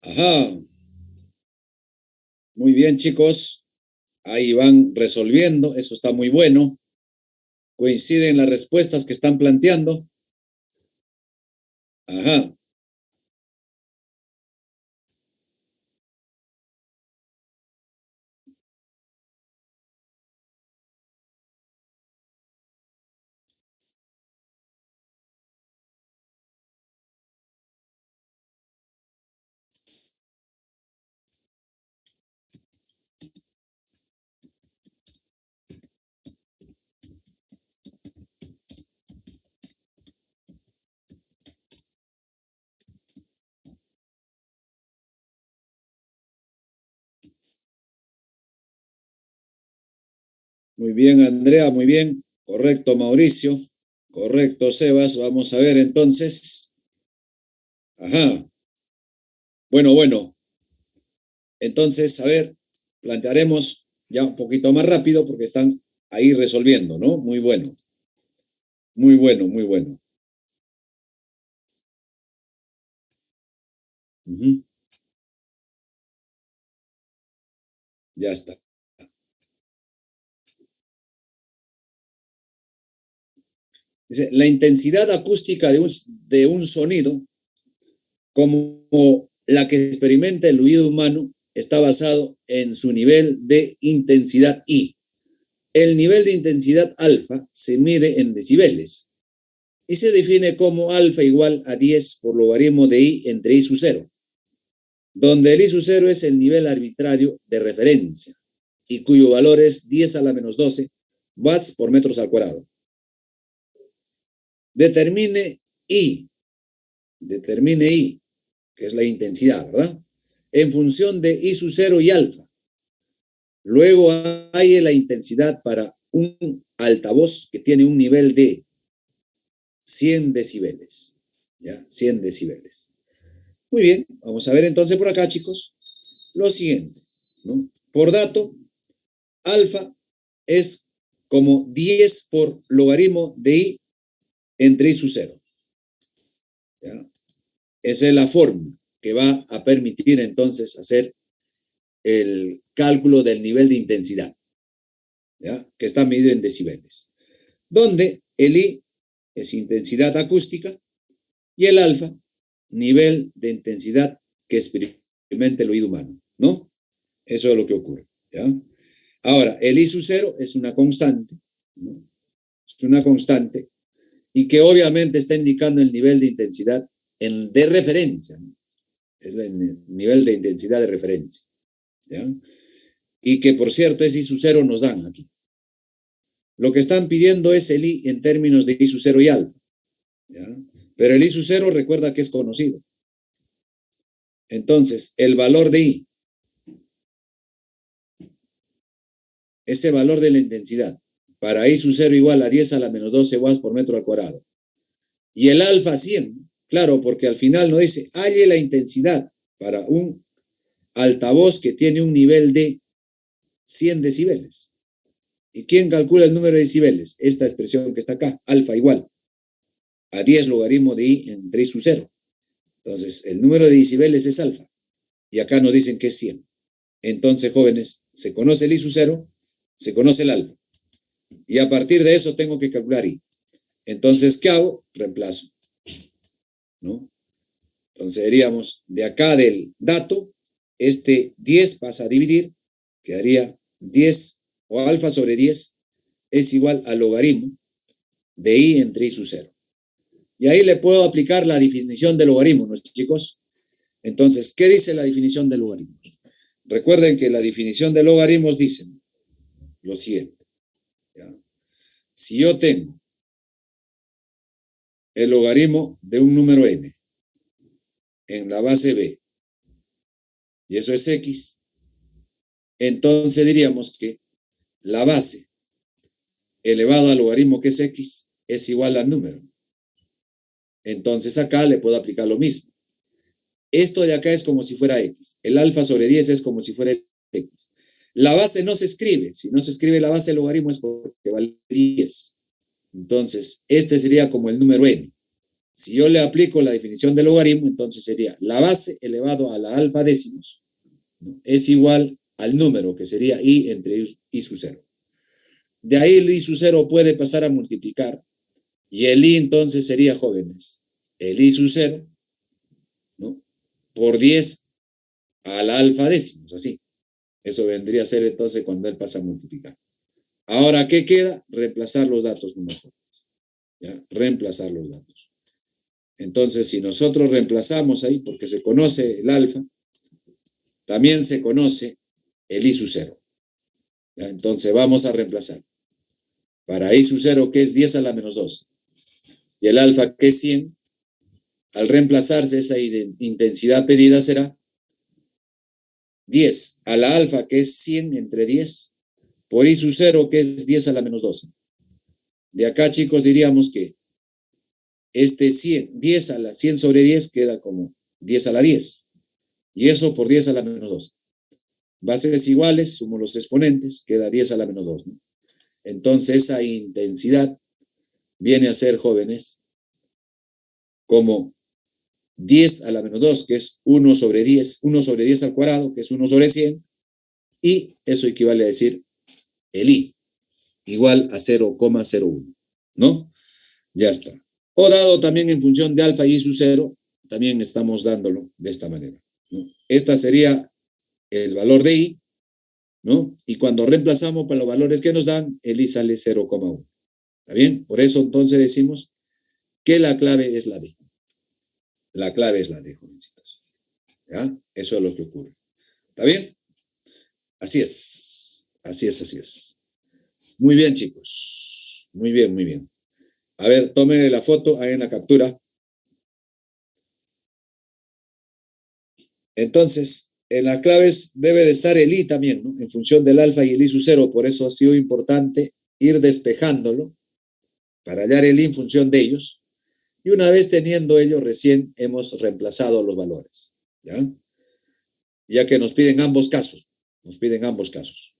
Ajá, muy bien, chicos. Ahí van resolviendo, eso está muy bueno. ¿Coinciden las respuestas que están planteando? Ajá. Muy bien, Andrea, muy bien. Correcto, Mauricio. Correcto, Sebas. Vamos a ver entonces. Ajá. Bueno. Entonces, a ver, plantearemos ya un poquito más rápido porque están ahí resolviendo, ¿no? Muy bueno. Muy bueno, muy bueno. Uh-huh. Ya está. Dice, la intensidad acústica de un sonido, como la que experimenta el oído humano, está basado en su nivel de intensidad I. El nivel de intensidad alfa se mide en decibeles y se define como alfa igual a 10 por logaritmo de I entre I sub 0, donde el I sub 0 es el nivel arbitrario de referencia y cuyo valor es 10 a la menos 12 watts por metros al cuadrado. Determine I, que es la intensidad, ¿verdad? En función de I sub 0 y alfa. Luego hay la intensidad para un altavoz que tiene un nivel de 100 decibeles. ¿Ya? 100 decibeles. Muy bien, vamos a ver entonces por acá, chicos, lo siguiente, ¿no? Por dato, alfa es como 10 por logaritmo de I entre I sub 0. ¿Ya? Esa es la fórmula que va a permitir entonces hacer el cálculo del nivel de intensidad, ¿ya? Que está medido en decibeles, donde el I es intensidad acústica y el alfa, nivel de intensidad que experimenta el oído humano, ¿no? Eso es lo que ocurre, ¿ya? Ahora, el I sub 0 es una constante, ¿no? Es una constante y que obviamente está indicando el nivel de intensidad de referencia, ¿no? Es el nivel de intensidad de referencia, ¿ya? Y que por cierto es I sub 0 nos dan aquí. Lo que están pidiendo es el I en términos de I sub 0 y alfa, ¿ya? Pero el I sub 0 recuerda que es conocido. Entonces, el valor de I, ese valor de la intensidad, para I sub 0 igual a 10 a la menos 12 watts por metro al cuadrado. Y el alfa 100, claro, porque al final nos dice, halle la intensidad para un altavoz que tiene un nivel de 100 decibeles. ¿Y quién calcula el número de decibeles? Esta expresión que está acá, alfa igual a 10 logaritmo de I entre I sub 0. Entonces, el número de decibeles es alfa. Y acá nos dicen que es 100. Entonces, jóvenes, se conoce el I sub 0, se conoce el alfa. Y a partir de eso tengo que calcular I. Entonces, ¿qué hago? Reemplazo, ¿no? Entonces, diríamos, de acá del dato, este 10 pasa a dividir, quedaría 10 o alfa sobre 10 es igual al logaritmo de I entre I sub 0. Y ahí le puedo aplicar la definición de logaritmo, ¿no, chicos? Entonces, ¿qué dice la definición de logaritmos? Recuerden que la definición de logaritmos dice lo siguiente, ¿ya? Si yo tengo el logaritmo de un número n en la base b, y eso es x, entonces diríamos que la base elevado al logaritmo que es x es igual al número. Entonces acá le puedo aplicar lo mismo. Esto de acá es como si fuera x. El alfa sobre 10 es como si fuera x. La base no se escribe. Si no se escribe la base del logaritmo es porque vale 10. Entonces, este sería como el número n. Si yo le aplico la definición del logaritmo, entonces sería la base elevado a la alfa décimos, ¿no? Es igual al número que sería i entre i sub 0. de ahí el I sub 0 puede pasar a multiplicar. Y el I entonces sería, jóvenes, el I sub 0, ¿no? Por 10 a la alfa décimos, así. Eso vendría a ser entonces cuando él pasa a multiplicar. Ahora, ¿qué queda? Reemplazar los datos nomás. ¿Ya? Reemplazar los datos. Entonces, si nosotros reemplazamos ahí, porque se conoce el alfa, también se conoce el I sub 0. ¿Ya? Entonces, vamos a reemplazar. Para I sub 0, que es 10 a la menos 2, y el alfa, que es 100, al reemplazarse esa intensidad pedida será 10 a la alfa, que es 100 entre 10, por I sub 0, que es 10 a la menos 12. De acá, chicos, diríamos que este 100, 10 a la 100 sobre 10 queda como 10 a la 10. Y eso por 10 a la menos 2. Bases iguales, sumo los exponentes, queda 10 a la menos 2, ¿no? Entonces esa intensidad viene a ser, jóvenes, como 10 a la menos 2, que es 1 sobre 10, 1 sobre 10 al cuadrado, que es 1 sobre 100, y eso equivale a decir el I, igual a 0,01, ¿no? Ya está. O dado también en función de alfa y I sub 0, también estamos dándolo de esta manera, ¿no? Esta sería el valor de I, ¿no? Y cuando reemplazamos para los valores que nos dan, el I sale 0,1. ¿Está bien? Por eso entonces decimos que la clave es la D. La clave es la D, jovencitos. ¿Ya? Eso es lo que ocurre. ¿Está bien? Así es. Así es, así es. Muy bien, chicos. Muy bien, muy bien. A ver, tómenle la foto ahí en la captura. Entonces, en las claves debe de estar el I también, ¿no? En función del alfa y el I sub 0. Por eso ha sido importante ir despejándolo para hallar el I en función de ellos. Y una vez teniendo ello, recién hemos reemplazado los valores, ¿ya? Ya que nos piden ambos casos, nos piden ambos casos.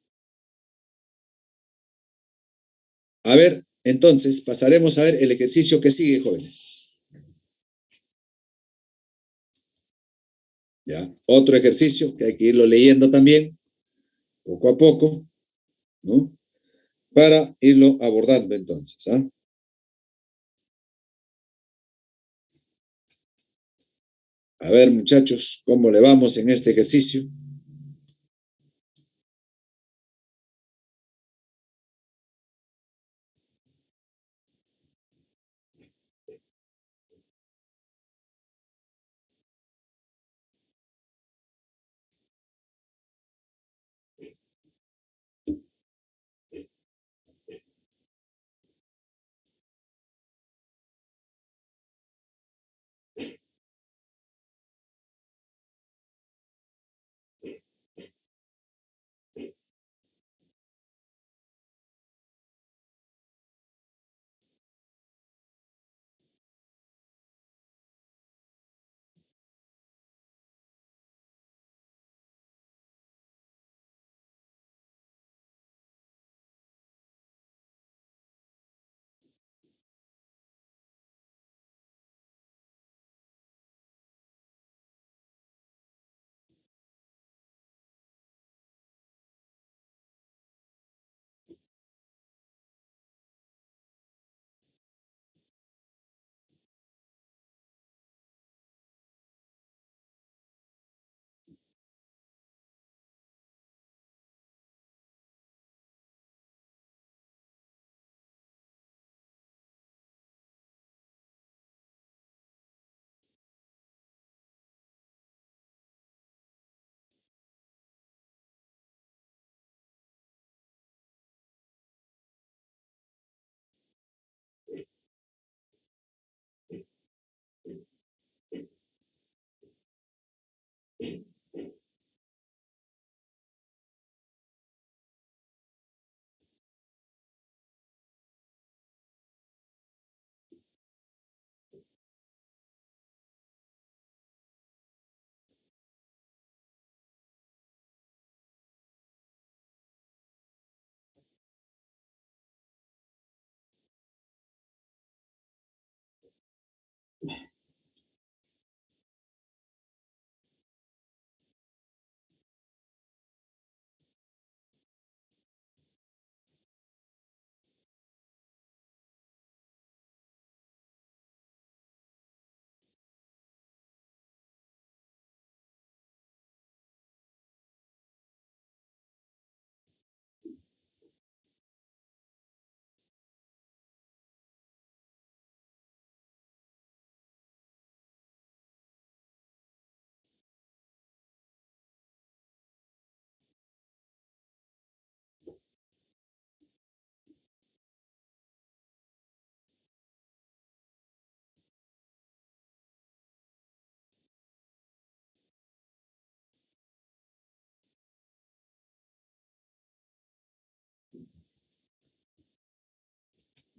A ver, entonces, pasaremos a ver el ejercicio que sigue, jóvenes. ¿Ya? Otro ejercicio que hay que irlo leyendo también, poco a poco, ¿no? Para irlo abordando entonces, ¿ah? A ver, muchachos, ¿cómo le vamos en este ejercicio?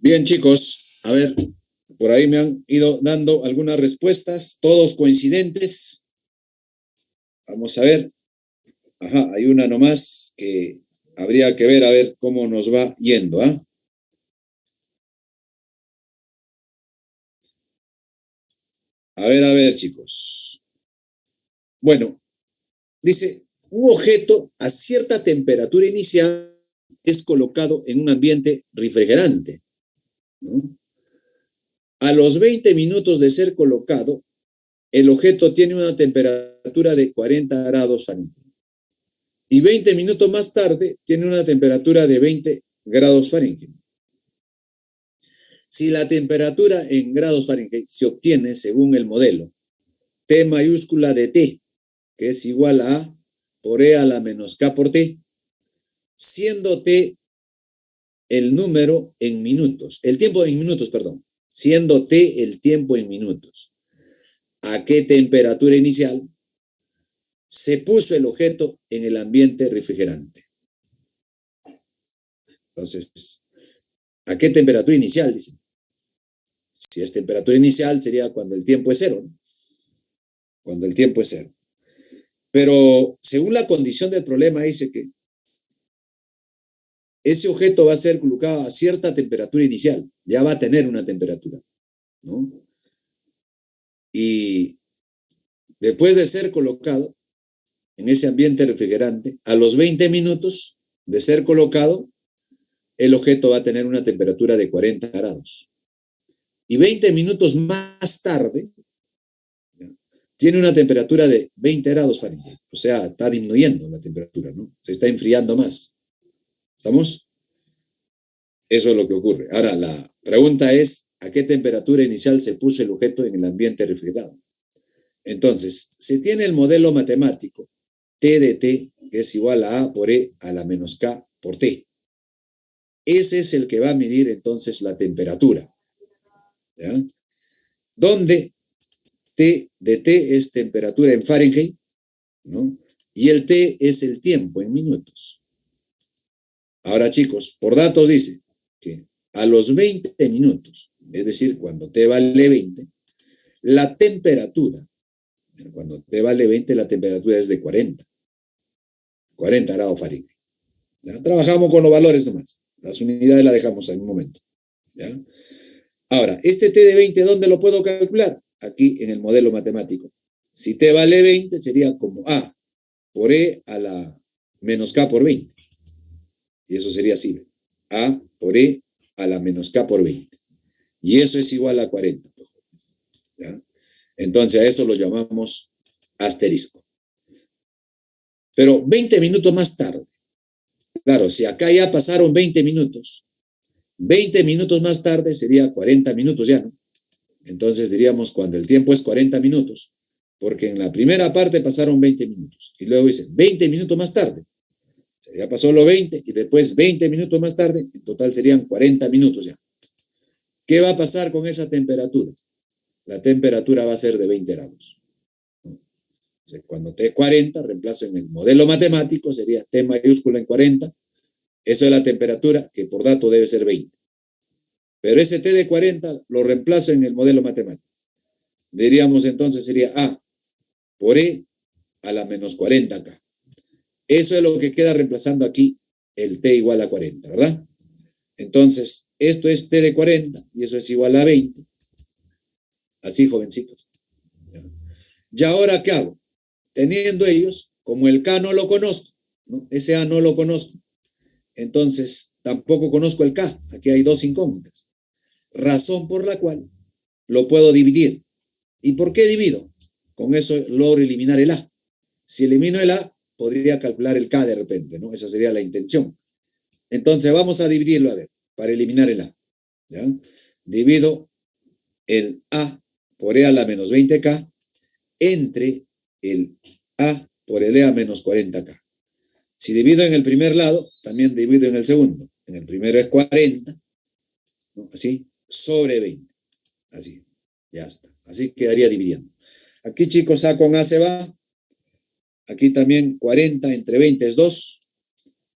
Bien, chicos, a ver, por ahí me han ido dando algunas respuestas, todos coincidentes. Vamos a ver. Ajá, hay una nomás que habría que ver a ver cómo nos va yendo, ¿ah? A ver, chicos. Bueno, dice, un objeto a cierta temperatura inicial es colocado en un ambiente refrigerante, ¿no? A los 20 minutos de ser colocado, el objeto tiene una temperatura de 40 grados Fahrenheit. Y 20 minutos más tarde tiene una temperatura de 20 grados Fahrenheit. Si la temperatura en grados Fahrenheit se obtiene según el modelo T mayúscula de T, que es igual a A por E a la menos K por T, siendo T el número en minutos, el tiempo en minutos, perdón, siendo T el tiempo en minutos. ¿A qué temperatura inicial se puso el objeto en el ambiente refrigerante? Entonces, ¿a qué temperatura inicial? Dicen. Si es temperatura inicial, sería cuando el tiempo es cero, ¿no? Cuando el tiempo es cero. Pero según la condición del problema, dice que ese objeto va a ser colocado a cierta temperatura inicial, ya va a tener una temperatura, ¿no? Y después de ser colocado en ese ambiente refrigerante, a los 20 minutos de ser colocado, el objeto va a tener una temperatura de 40 grados. Y 20 minutos más tarde, tiene una temperatura de 20 grados Fahrenheit. O sea, está disminuyendo la temperatura, ¿no? Se está enfriando más. ¿Estamos? Eso es lo que ocurre. Ahora, la pregunta es, ¿a qué temperatura inicial se puso el objeto en el ambiente refrigerado? Entonces, se tiene el modelo matemático T de T, que es igual a A por E a la menos K por T. Ese es el que va a medir entonces la temperatura, ¿ya? Donde T de T es temperatura en Fahrenheit, ¿no? Y el T es el tiempo en minutos. Ahora, chicos, por datos dice que a los 20 minutos, es decir, cuando T vale 20, la temperatura, cuando T vale 20, la temperatura es de 40 grados Fahrenheit. ¿Ya? Trabajamos con los valores nomás. Las unidades las dejamos en un momento. ¿Ya? Ahora, este T de 20, ¿dónde lo puedo calcular? Aquí en el modelo matemático. Si T vale 20, sería como A por E a la menos K por 20. Y eso sería así. A por E a la menos K por 20. Y eso es igual a 40. ¿Ya? Entonces a eso lo llamamos asterisco. Pero 20 minutos más tarde. Claro, si acá ya pasaron 20 minutos, 20 minutos más tarde sería 40 minutos ya, ¿no? Entonces diríamos cuando el tiempo es 40 minutos, porque en la primera parte pasaron 20 minutos. Y luego dice 20 minutos más tarde. Ya pasó los 20 y después 20 minutos más tarde, en total serían 40 minutos ya. ¿Qué va a pasar con esa temperatura? La temperatura va a ser de 20 grados. Cuando T es 40, reemplazo en el modelo matemático, sería T mayúscula en 40. Eso es la temperatura, que por dato debe ser 20. Pero ese T de 40 lo reemplazo en el modelo matemático. Diríamos entonces sería A por E a la menos 40 acá. Eso es lo que queda reemplazando aquí el T igual a 40, ¿verdad? Entonces, esto es T de 40 y eso es igual a 20. Así, jovencitos. ¿Y ahora qué hago? Teniendo ellos, como el K no lo conozco, ¿no? Ese A no lo conozco, entonces tampoco conozco el K. Aquí hay dos incógnitas. Razón por la cual lo puedo dividir. ¿Y por qué divido? Con eso logro eliminar el A. Si elimino el A, podría calcular el K de repente, ¿no? Esa sería la intención. Entonces vamos a dividirlo, a ver, para eliminar el A. ¿Ya? Divido el A por E a la menos 20K entre el A por el E a menos 40K. Si divido en el primer lado, también divido en el segundo. En el primero es 40, ¿no? Así, sobre 20. Así, ya está. Así quedaría dividiendo. Aquí, chicos, A con A se va. Aquí también 40 entre 20 es 2.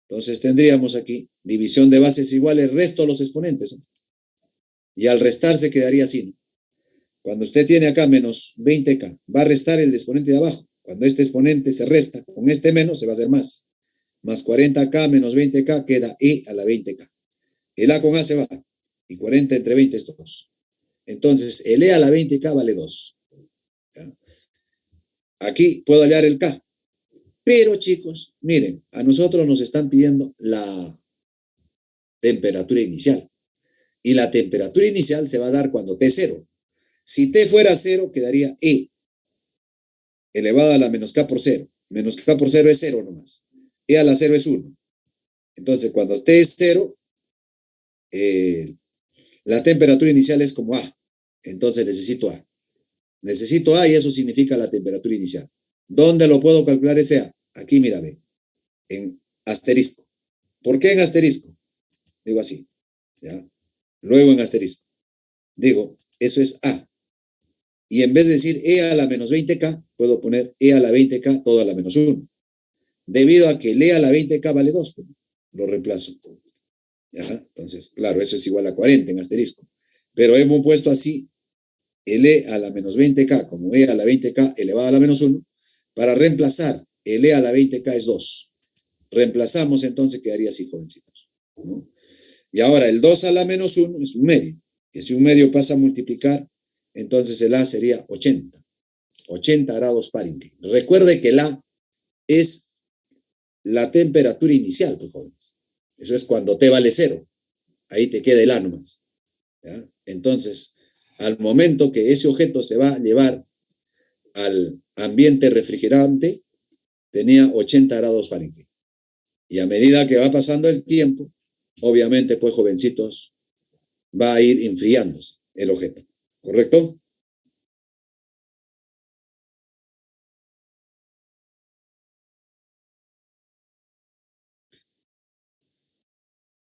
Entonces tendríamos aquí división de bases iguales, resto de los exponentes, ¿eh? Y al restarse quedaría así, ¿no? Cuando usted tiene acá menos 20K, va a restar el exponente de abajo. Cuando este exponente se resta con este menos, se va a hacer más. Más 40K menos 20K queda E a la 20K. El A con A se va. Y 40 entre 20 es 2. Entonces, el E a la 20K vale 2. ¿Ya? Aquí puedo hallar el K. Pero, chicos, miren, a nosotros nos están pidiendo la temperatura inicial. Y la temperatura inicial se va a dar cuando T es 0. Si T fuera 0, quedaría E elevado a la menos K por 0. Menos K por 0 es 0 nomás. E a la 0 es 1. Entonces, cuando T es 0, eh, la temperatura inicial es como A. Entonces necesito A. Necesito A y eso significa la temperatura inicial. ¿Dónde lo puedo calcular ese A? Aquí, mira, ve. En asterisco. ¿Por qué en asterisco? Digo así. ¿Ya? Luego en asterisco. Digo, eso es A. Y en vez de decir E a la menos 20K, puedo poner E a la 20K todo a la menos 1. Debido a que el E a la 20K vale 2, lo reemplazo. ¿Ya? Entonces, claro, eso es igual a 40 en asterisco. Pero hemos puesto así el E a la menos 20K como E a la 20K elevado a la menos 1 para reemplazar el E a la 20K es 2. Reemplazamos, entonces quedaría así, jovencitos, ¿no? Y ahora el 2 a la menos 1 es un medio. Que si un medio pasa a multiplicar, entonces el A sería 80. 80 grados Fahrenheit. Recuerde que el A es la temperatura inicial, pues, jóvenes. Eso es cuando T vale 0. Ahí te queda el A nomás. ¿Ya? Entonces, al momento que ese objeto se va a llevar al ambiente refrigerante, tenía 80 grados Fahrenheit. Y a medida que va pasando el tiempo, obviamente, pues, jovencitos, va a ir enfriándose el objeto. ¿Correcto?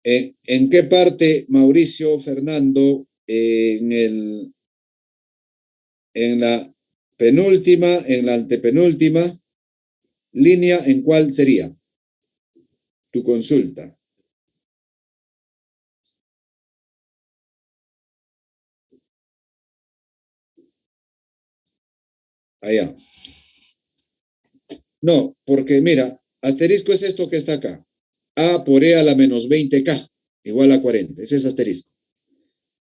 ¿En qué parte, Mauricio, Fernando, en la penúltima, en la antepenúltima línea, en cuál sería tu consulta? Allá. No, porque mira, asterisco es esto que está acá. A por E a la menos 20K igual a 40. Ese es asterisco.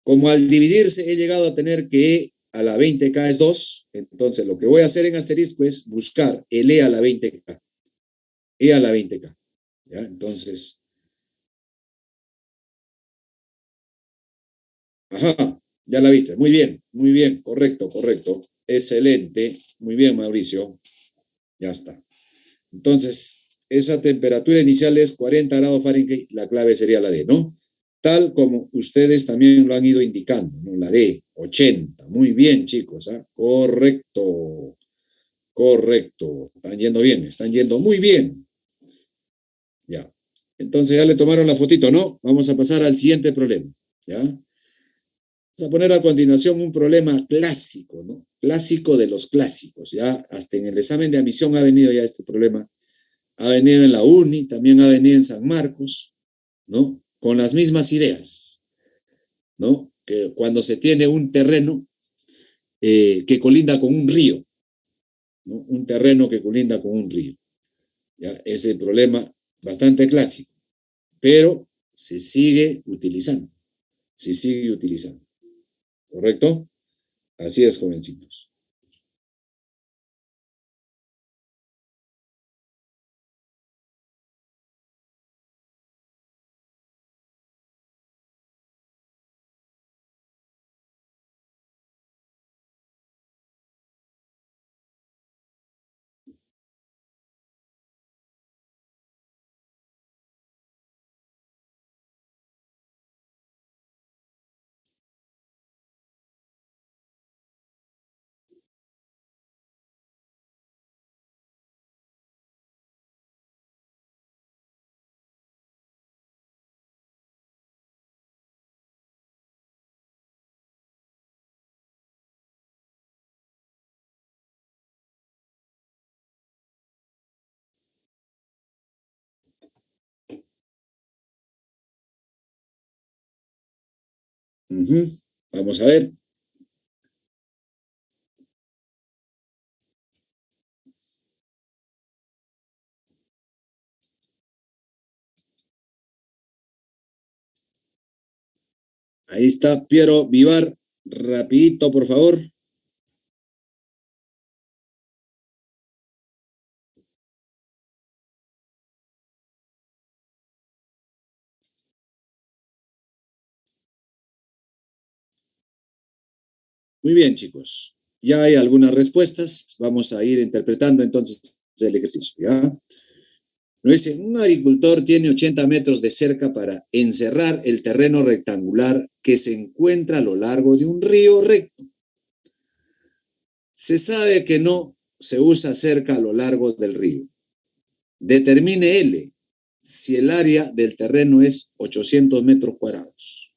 Como al dividirse he llegado a tener que E a la 20K es 2, entonces lo que voy a hacer en asterisco es buscar el E a la 20K. E a la 20K. ¿Ya? Entonces, ajá, ya la viste. Muy bien, correcto, correcto. Excelente. Muy bien, Mauricio. Ya está. Entonces, esa temperatura inicial es 40 grados Fahrenheit, la clave sería la D, ¿no? Tal como ustedes también lo han ido indicando, ¿no? La D, 80. Muy bien, chicos, ¿ah? Correcto, correcto. Están yendo bien, están yendo muy bien. Ya. Entonces ya le tomaron la fotito, ¿no? Vamos a pasar al siguiente problema, ¿ya? Vamos a poner a continuación un problema clásico, ¿no? Clásico de los clásicos, ¿ya? Hasta en el examen de admisión ha venido ya este problema. Ha venido en la UNI, también ha venido en San Marcos, ¿no? Con las mismas ideas, ¿no? Que cuando se tiene un terreno que colinda con un río, ¿no? Un terreno que colinda con un río. ¿Ya? Ese problema bastante clásico, pero se sigue utilizando, se sigue utilizando. ¿Correcto? Así es, jovencitos. Uh -huh. Vamos a ver. Ahí está Piero Vivar. Rapidito, por favor. Muy bien, chicos. Ya hay algunas respuestas. Vamos a ir interpretando entonces el ejercicio, ¿ya? Nos dice, un agricultor tiene 80 metros de cerca para encerrar el terreno rectangular que se encuentra a lo largo de un río recto. Se sabe que no se usa cerca a lo largo del río. Determine L si el área del terreno es 800 metros cuadrados.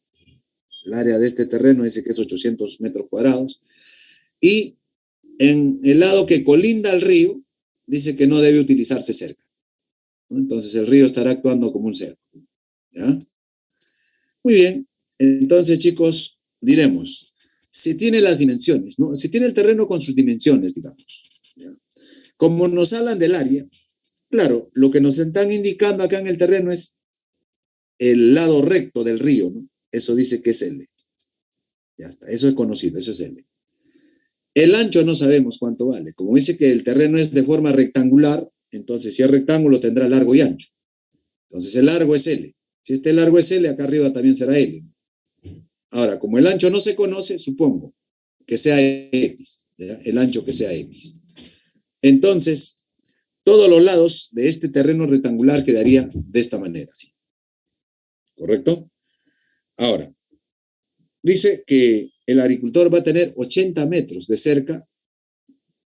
El área de este terreno dice que es 800 metros cuadrados. Y en el lado que colinda al río, dice que no debe utilizarse cerca. Entonces el río estará actuando como un cerco. ¿Ya? Muy bien. Entonces, chicos, diremos, si tiene las dimensiones, ¿no? Si tiene el terreno con sus dimensiones, digamos. ¿Ya? Como nos hablan del área, claro, lo que nos están indicando acá en el terreno es el lado recto del río, ¿no? Eso dice que es L. Ya está, eso es conocido, eso es L. El ancho no sabemos cuánto vale. Como dice que el terreno es de forma rectangular, entonces si es rectángulo tendrá largo y ancho. Entonces el largo es L. Si este largo es L, acá arriba también será L. Ahora, como el ancho no se conoce, supongo que sea X, ¿ya? El ancho que sea X. Entonces, todos los lados de este terreno rectangular quedaría de esta manera, ¿sí? ¿Correcto? Ahora, dice que el agricultor va a tener 80 metros de cerca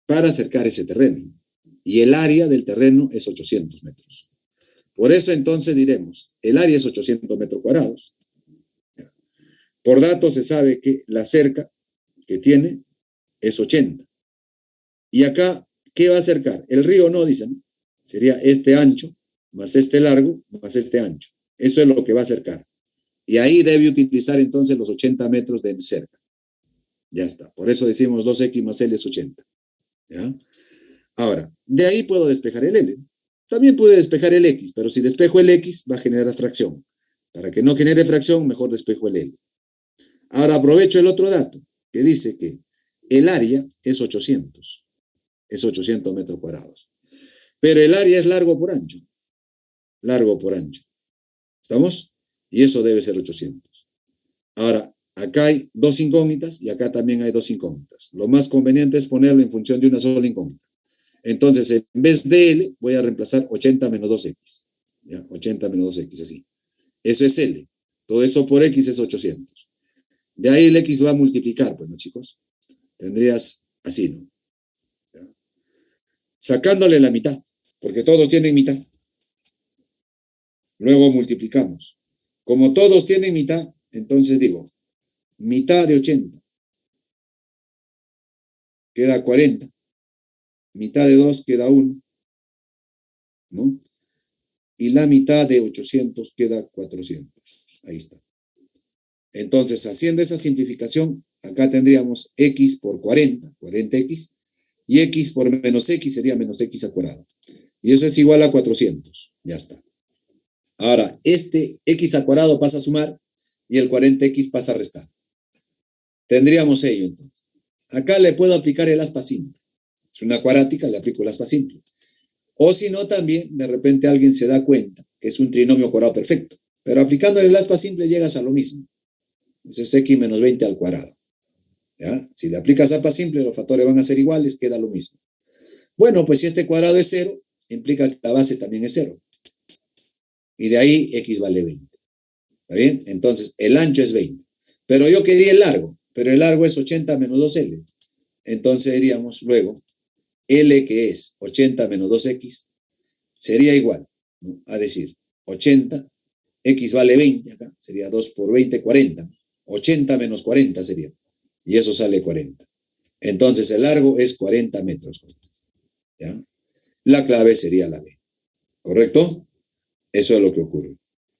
para acercar ese terreno. Y el área del terreno es 800 metros. Por eso entonces diremos, el área es 800 metros cuadrados. Por datos se sabe que la cerca que tiene es 80. Y acá, ¿qué va a acercar? El río no, dicen. Sería este ancho, más este largo, más este ancho. Eso es lo que va a acercar. Y ahí debe utilizar entonces los 80 metros de cerca. Ya está. Por eso decimos 2x más L es 80. ¿Ya? Ahora, de ahí puedo despejar el L. También pude despejar el X, pero si despejo el X va a generar fracción. Para que no genere fracción, mejor despejo el L. Ahora aprovecho el otro dato, que dice que el área es 800. Es 800 metros cuadrados. Pero el área es largo por ancho. Largo por ancho. ¿Estamos? Y eso debe ser 800. Ahora, acá hay dos incógnitas y acá también hay dos incógnitas. Lo más conveniente es ponerlo en función de una sola incógnita. Entonces, en vez de L, voy a reemplazar 80 menos 2X. ¿Ya? 80 menos 2X, así. Eso es L. Todo eso por X es 800. De ahí el X va a multiplicar, pues, ¿no, chicos? Tendrías así, ¿no? ¿Ya? Sacándole la mitad, porque todos tienen mitad. Luego multiplicamos. Como todos tienen mitad, entonces digo, mitad de 80 queda 40. Mitad de 2 queda 1, ¿no? Y la mitad de 800 queda 400. Ahí está. Entonces, haciendo esa simplificación, acá tendríamos x por 40, 40x, y x por menos x sería menos x al cuadrado. Y eso es igual a 400. Ya está. Ahora, este x al cuadrado pasa a sumar y el 40x pasa a restar. Tendríamos ello entonces. Acá le puedo aplicar el aspa simple. Es una cuadrática, le aplico el aspa simple. O si no, también de repente alguien se da cuenta que es un trinomio cuadrado perfecto. Pero aplicándole el aspa simple llegas a lo mismo. Eso es x menos 20 al cuadrado. ¿Ya? Si le aplicas aspa simple, los factores van a ser iguales, queda lo mismo. Bueno, pues si este cuadrado es 0, implica que la base también es 0. Y de ahí x vale 20. ¿Está bien? Entonces, el ancho es 20. Pero yo quería el largo, pero el largo es 80 menos 2L. Entonces diríamos luego, L que es 80 menos 2X, sería igual, ¿no? A decir, 80, X vale 20 acá, sería 2 por 20, 40. 80 menos 40 sería. Y eso sale 40. Entonces el largo es 40 metros. ¿Ya? La clave sería la B. ¿Correcto? Eso es lo que ocurre.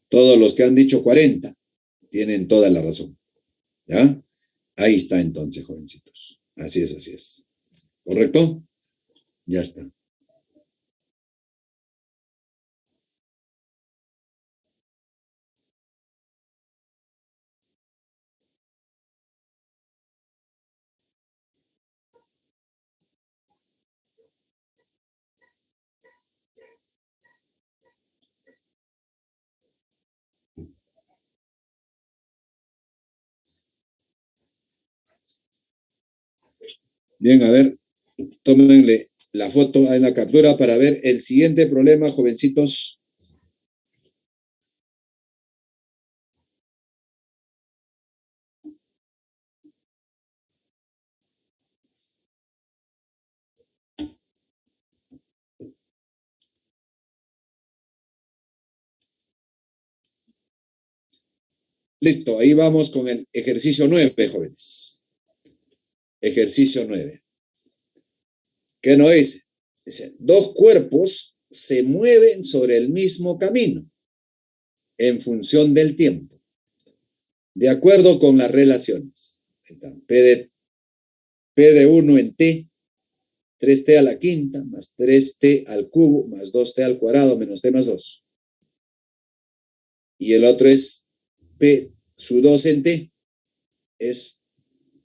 Todos los que han dicho 40 tienen toda la razón. ¿Ya? Ahí está entonces, jovencitos. Así es, así es. ¿Correcto? Ya está. Bien, a ver, tómenle la foto en la captura para ver el siguiente problema, jovencitos. Listo, ahí vamos con el ejercicio 9, jóvenes. Ejercicio 9. ¿Qué nos dice? Dice, dos cuerpos se mueven sobre el mismo camino en función del tiempo, de acuerdo con las relaciones. P de 1 en T, 3T a la quinta, más 3T al cubo, más 2T al cuadrado, menos T más 2. Y el otro es P su 2 en T, es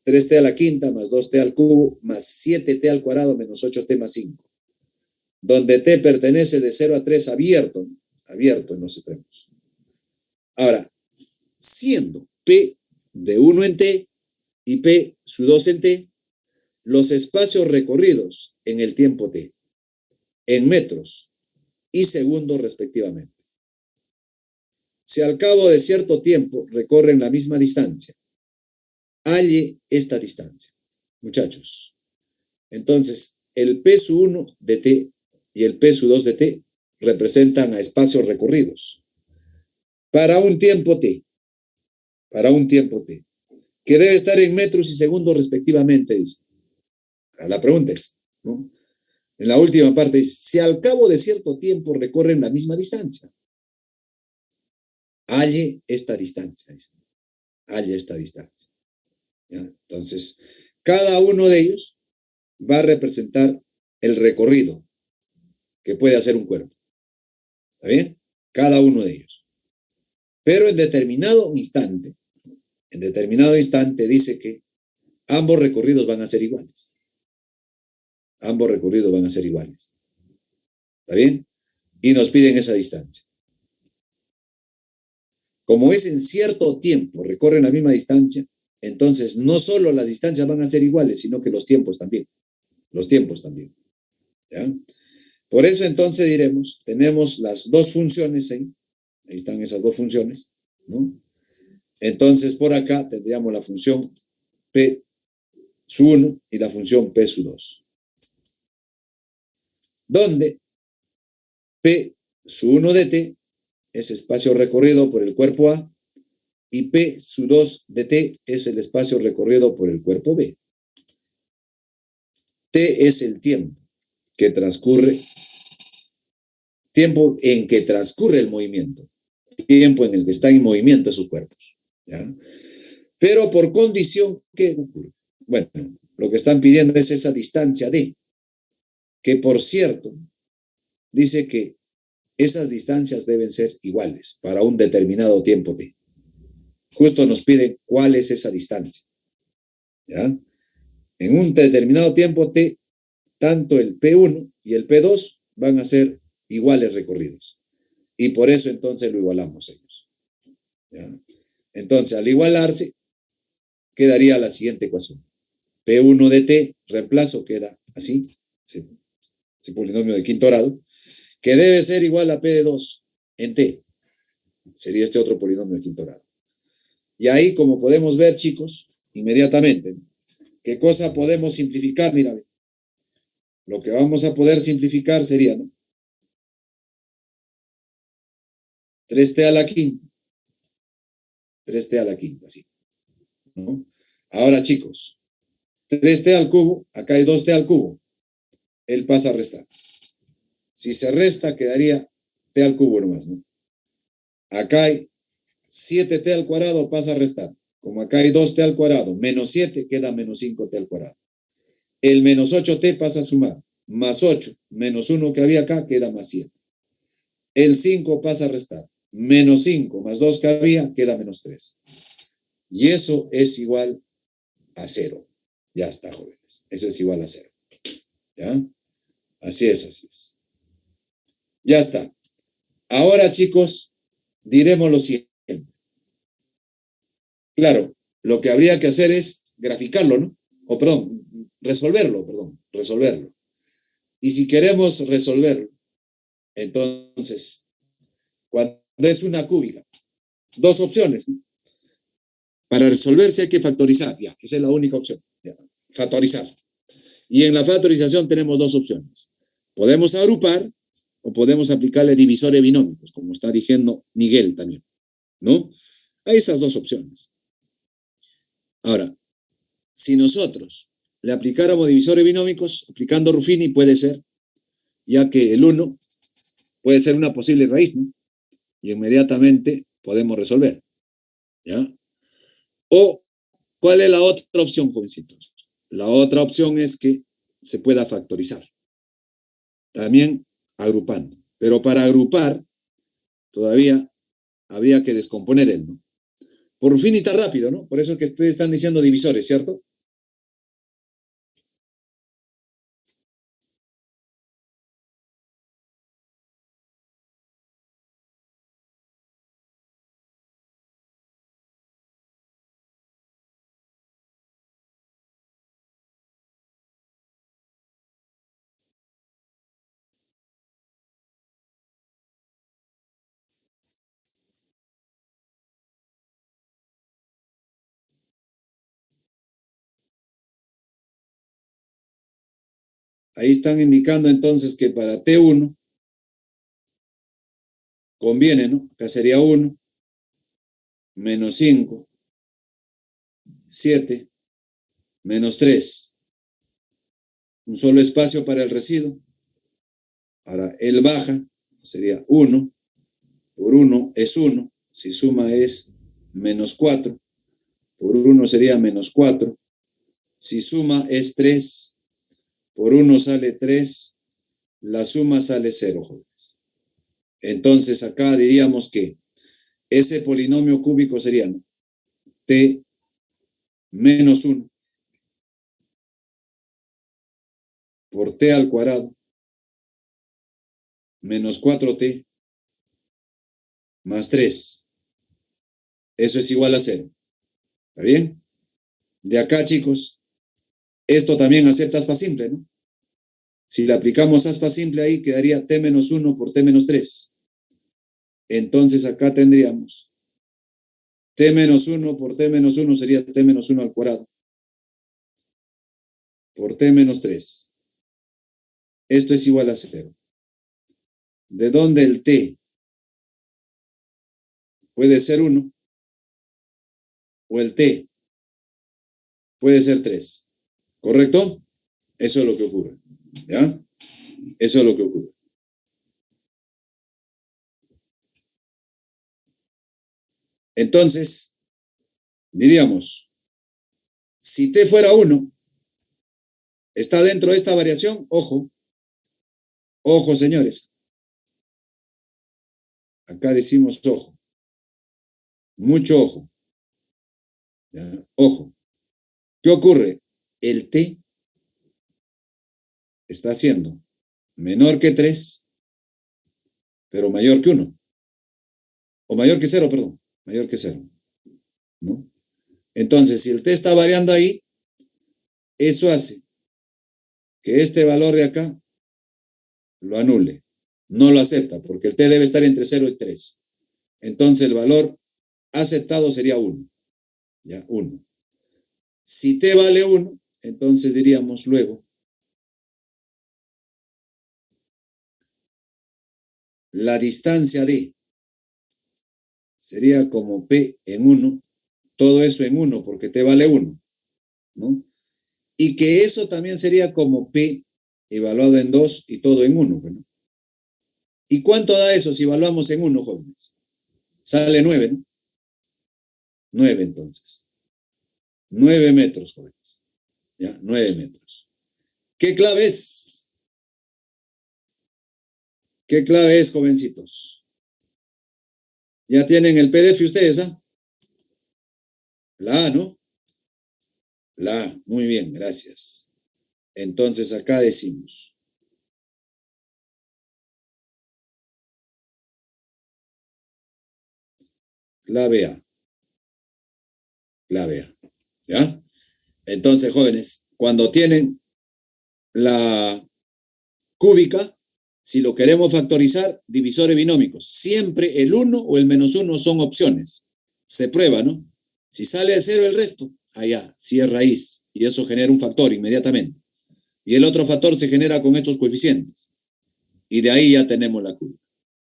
3T a la quinta, más 2T al cubo, más 7T al cuadrado, menos 8T más 5. Donde T pertenece de 0 a 3 abierto en los extremos. Ahora, siendo P de 1 en T y P su 2 en T, los espacios recorridos en el tiempo T, en metros y segundos respectivamente. Si al cabo de cierto tiempo recorren la misma distancia, halle esta distancia. Muchachos, entonces el P su 1 de T y el P su 2 de T representan a espacios recorridos para un tiempo T, que debe estar en metros y segundos respectivamente, dice. La pregunta es, ¿no? En la última parte dice, si al cabo de cierto tiempo recorren la misma distancia, halle esta distancia, dice. Halle esta distancia. ¿Ya? Entonces, cada uno de ellos va a representar el recorrido que puede hacer un cuerpo. ¿Está bien? Cada uno de ellos. Pero en determinado instante dice que ambos recorridos van a ser iguales. Ambos recorridos van a ser iguales. ¿Está bien? Y nos piden esa distancia. Como es en cierto tiempo, recorren la misma distancia, entonces no solo las distancias van a ser iguales, sino que los tiempos también. Los tiempos también. ¿Ya? Por eso entonces diremos, tenemos las dos funciones ahí están esas dos funciones, ¿no? Entonces por acá tendríamos la función P su 1 y la función P su 2. Donde P su 1 de T es espacio recorrido por el cuerpo A y P su 2 de T es el espacio recorrido por el cuerpo B. T es el tiempo que transcurre, tiempo en que transcurre el movimiento, tiempo en el que están en movimiento esos cuerpos, ¿ya? Pero por condición, ¿qué ocurre? Bueno, lo que están pidiendo es esa distancia D, que por cierto, dice que esas distancias deben ser iguales para un determinado tiempo T. Justo nos piden cuál es esa distancia, ¿ya? En un determinado tiempo T, tanto el P1 y el P2 van a ser iguales recorridos. Y por eso entonces lo igualamos ellos, ¿ya? Entonces, al igualarse, quedaría la siguiente ecuación. P1 de T, reemplazo, queda así, ese polinomio de quinto grado, que debe ser igual a P de 2 en T. Sería este otro polinomio de quinto grado. Y ahí, como podemos ver, chicos, inmediatamente, ¿qué cosa podemos simplificar? Mira, lo que vamos a poder simplificar sería, ¿no? 3T a la quinta. 3T a la quinta, sí, ¿no? Ahora, chicos, 3T al cubo, acá hay 2T al cubo. Él pasa a restar. Si se resta, quedaría T al cubo nomás, ¿no? Acá hay 7T al cuadrado, pasa a restar. como acá hay 2t al cuadrado, menos 7 queda menos 5t al cuadrado. El menos 8t pasa a sumar, más 8, menos 1 que había acá queda más 7. El 5 pasa a restar, menos 5 más 2 que había queda menos 3. Y eso es igual a 0. Ya está, jóvenes. Eso es igual a 0. ¿Ya? Así es, así es. Ya está. Ahora, chicos, diremos lo siguiente. Claro, lo que habría que hacer es graficarlo, ¿no? O perdón, resolverlo. Y si queremos resolverlo, entonces, cuando es una cúbica, dos opciones, ¿no? Para resolverse hay que factorizar, ya, esa es la única opción, ya, factorizar. Y en la factorización tenemos dos opciones. Podemos agrupar o podemos aplicarle divisores binómicos, como está diciendo Miguel también, ¿no? Hay esas dos opciones. Ahora, si nosotros le aplicáramos divisores binómicos, aplicando Ruffini puede ser, ya que el 1 puede ser una posible raíz, ¿no? Y inmediatamente podemos resolver, ¿ya? O, ¿cuál es la otra opción, jovencitos? La otra opción es que se pueda factorizar, también agrupando. Pero para agrupar, todavía habría que descomponer el, ¿no? Por Ruffini está rápido, ¿no? Por eso es que ustedes están diciendo divisores, ¿cierto? Ahí están indicando entonces que para T1 conviene, ¿no? Acá sería 1, menos 5, 7, menos 3. Un solo espacio para el residuo. Ahora, él baja, sería 1, por 1 es 1, si suma es menos 4, por 1 sería menos 4, si suma es 3, por 1 sale 3, la suma sale 0, jóvenes. Entonces acá diríamos que ese polinomio cúbico sería, ¿no? T menos 1 por T al cuadrado menos 4T más 3. Eso es igual a 0. ¿Está bien? De acá, chicos, esto también acepta aspa simple, ¿no? Si le aplicamos aspa simple ahí, quedaría T menos 1 por T menos 3. Entonces acá tendríamos T menos 1 por T menos 1 sería T menos 1 al cuadrado por T menos 3. Esto es igual a 0. ¿De dónde el T puede ser 1? O el T puede ser 3. ¿Correcto? Eso es lo que ocurre. ¿Ya? Eso es lo que ocurre. Entonces, diríamos, si T fuera 1, está dentro de esta variación, ojo, ojo, señores. Acá decimos ojo. Mucho ojo. ¿Ya? Ojo. ¿Qué ocurre? El T está siendo menor que 3, pero mayor que 1. O mayor que 0, perdón. Mayor que 0. ¿No? Entonces, si el T está variando ahí, eso hace que este valor de acá lo anule. No lo acepta, porque el T debe estar entre 0 y 3. Entonces, el valor aceptado sería 1. ¿Ya? 1. Si T vale 1, entonces diríamos luego la distancia D sería como P en 1, todo eso en 1, porque T vale 1, ¿no? Y que eso también sería como P evaluado en 2 y todo en 1, ¿no? ¿Y cuánto da eso si evaluamos en 1, jóvenes? Sale 9, ¿no? 9 entonces. 9 metros, jóvenes. ¿Ya? 9 metros. ¿Qué clave es? ¿Qué clave es, jovencitos? ¿Ya tienen el PDF ustedes, ah? La A, ¿no? La A. Muy bien, gracias. Entonces acá decimos. Clave A. Clave A. ¿Ya? Entonces, jóvenes, cuando tienen la cúbica, si lo queremos factorizar, divisores binómicos. Siempre el 1 o el -1 son opciones. Se prueba, ¿no? Si sale de 0 el resto, allá, sí es raíz. Y eso genera un factor inmediatamente. Y el otro factor se genera con estos coeficientes. Y de ahí ya tenemos la cúbica.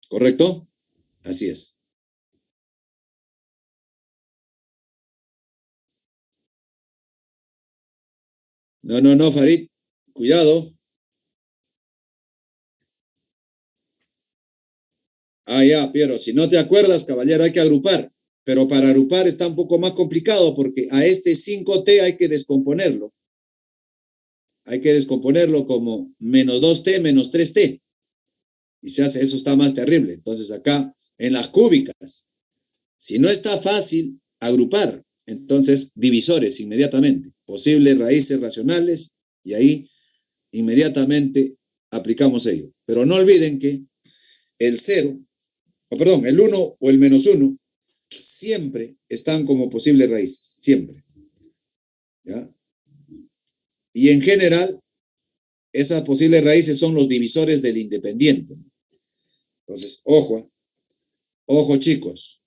¿Correcto? Así es. No, Farid. Cuidado. Ya, Piero. Si no te acuerdas, caballero, hay que agrupar. Pero para agrupar está un poco más complicado porque a este 5T hay que descomponerlo. Hay que descomponerlo como -2T menos 3T. Y se hace, eso está más terrible. Entonces acá, en las cúbicas, si no está fácil agrupar, entonces divisores inmediatamente. Posibles raíces racionales y ahí inmediatamente aplicamos ello. Pero no olviden que el 1 o el -1 siempre están como posibles raíces, siempre. ¿Ya? Y en general, esas posibles raíces son los divisores del independiente. Entonces, ojo chicos,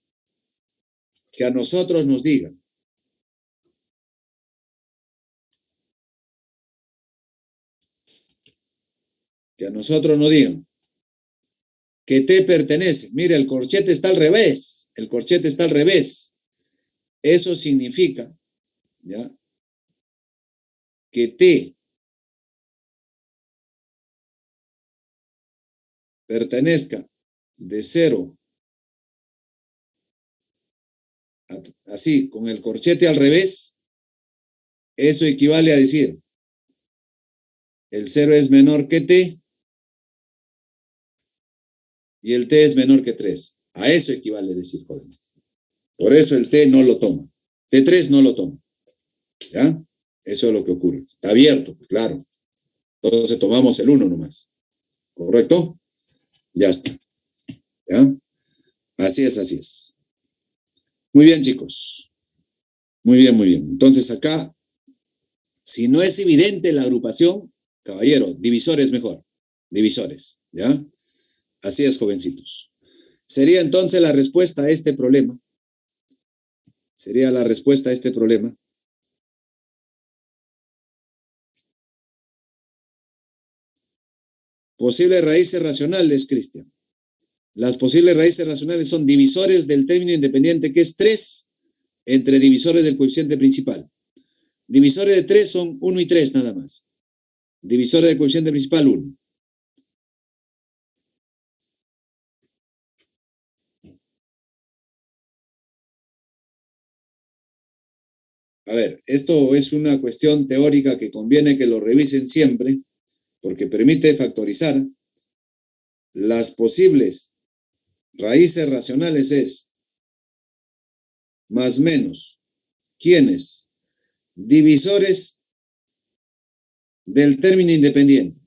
que a nosotros nos digan que T pertenece. Mire, el corchete está al revés. Eso significa, ¿ya?, que T pertenezca de 0, así, con el corchete al revés. Eso equivale a decir, el 0 es menor que T y el T es menor que 3. A eso equivale a decir, jóvenes. Por eso el T no lo toma. T3 no lo toma. ¿Ya? Eso es lo que ocurre. Está abierto, claro. Entonces tomamos el 1 nomás. ¿Correcto? Ya está. ¿Ya? Así es. Muy bien, chicos. Muy bien. Entonces acá, si no es evidente la agrupación, caballero, divisores mejor. Divisores. ¿Ya? Así es, jovencitos. Sería entonces la respuesta a este problema. Posibles raíces racionales, Cristian. Las posibles raíces racionales son divisores del término independiente, que es 3, entre divisores del coeficiente principal. Divisores de 3 son 1 y 3 nada más. Divisores del coeficiente principal, 1. A ver, esto es una cuestión teórica que conviene que lo revisen siempre, porque permite factorizar. Las posibles raíces racionales es más menos. ¿Quiénes? Divisores del término independiente.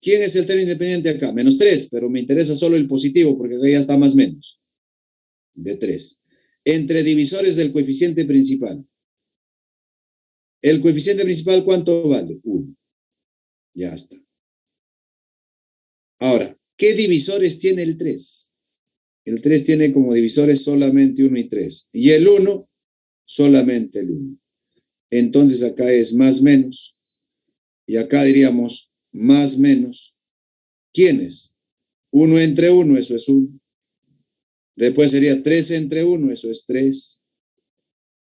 ¿Quién es el término independiente acá? -3, pero me interesa solo el positivo porque acá ya está más menos. De 3. Entre divisores del coeficiente principal. ¿El coeficiente principal cuánto vale? 1. Ya está. Ahora, ¿qué divisores tiene el 3? El 3 tiene como divisores solamente 1 y 3. Y el 1, solamente el 1. Entonces acá es más menos. Y acá diríamos más menos. ¿Quiénes? 1 entre 1, eso es 1. Después sería 3 entre 1, eso es 3.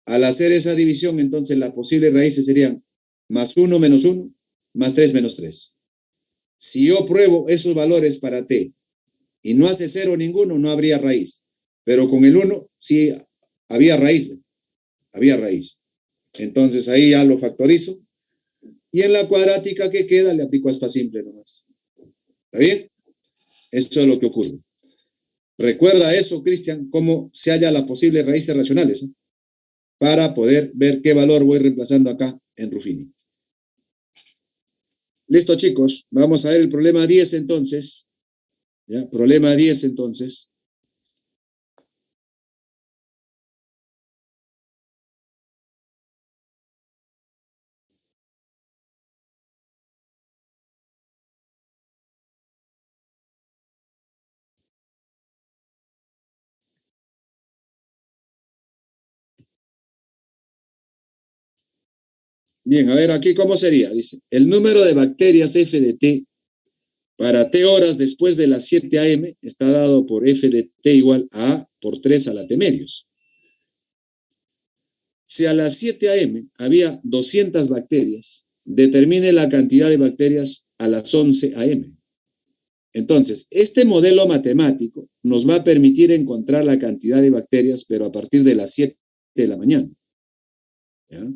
Al hacer esa división, entonces las posibles raíces serían más 1 menos 1, más 3 menos 3. Si yo pruebo esos valores para T y no hace 0 ninguno, no habría raíz. Pero con el 1 sí había raíz. Entonces ahí ya lo factorizo. Y en la cuadrática que queda le aplico aspa simple nomás. ¿Está bien? Eso es lo que ocurre. Recuerda eso, Cristian, cómo se halla las posibles raíces racionales, ¿eh? Para poder ver qué valor voy reemplazando acá en Ruffini. Listo, chicos. Vamos a ver el problema 10 entonces. ¿Ya? Problema 10 entonces. Bien, a ver aquí cómo sería. Dice, el número de bacterias F de T para T horas después de las 7 a.m. está dado por F de T igual a por 3 a la T medios. Si a las 7 a.m. había 200 bacterias, determine la cantidad de bacterias a las 11 a.m. Entonces, este modelo matemático nos va a permitir encontrar la cantidad de bacterias, pero a partir de las 7 de la mañana. ¿Ya?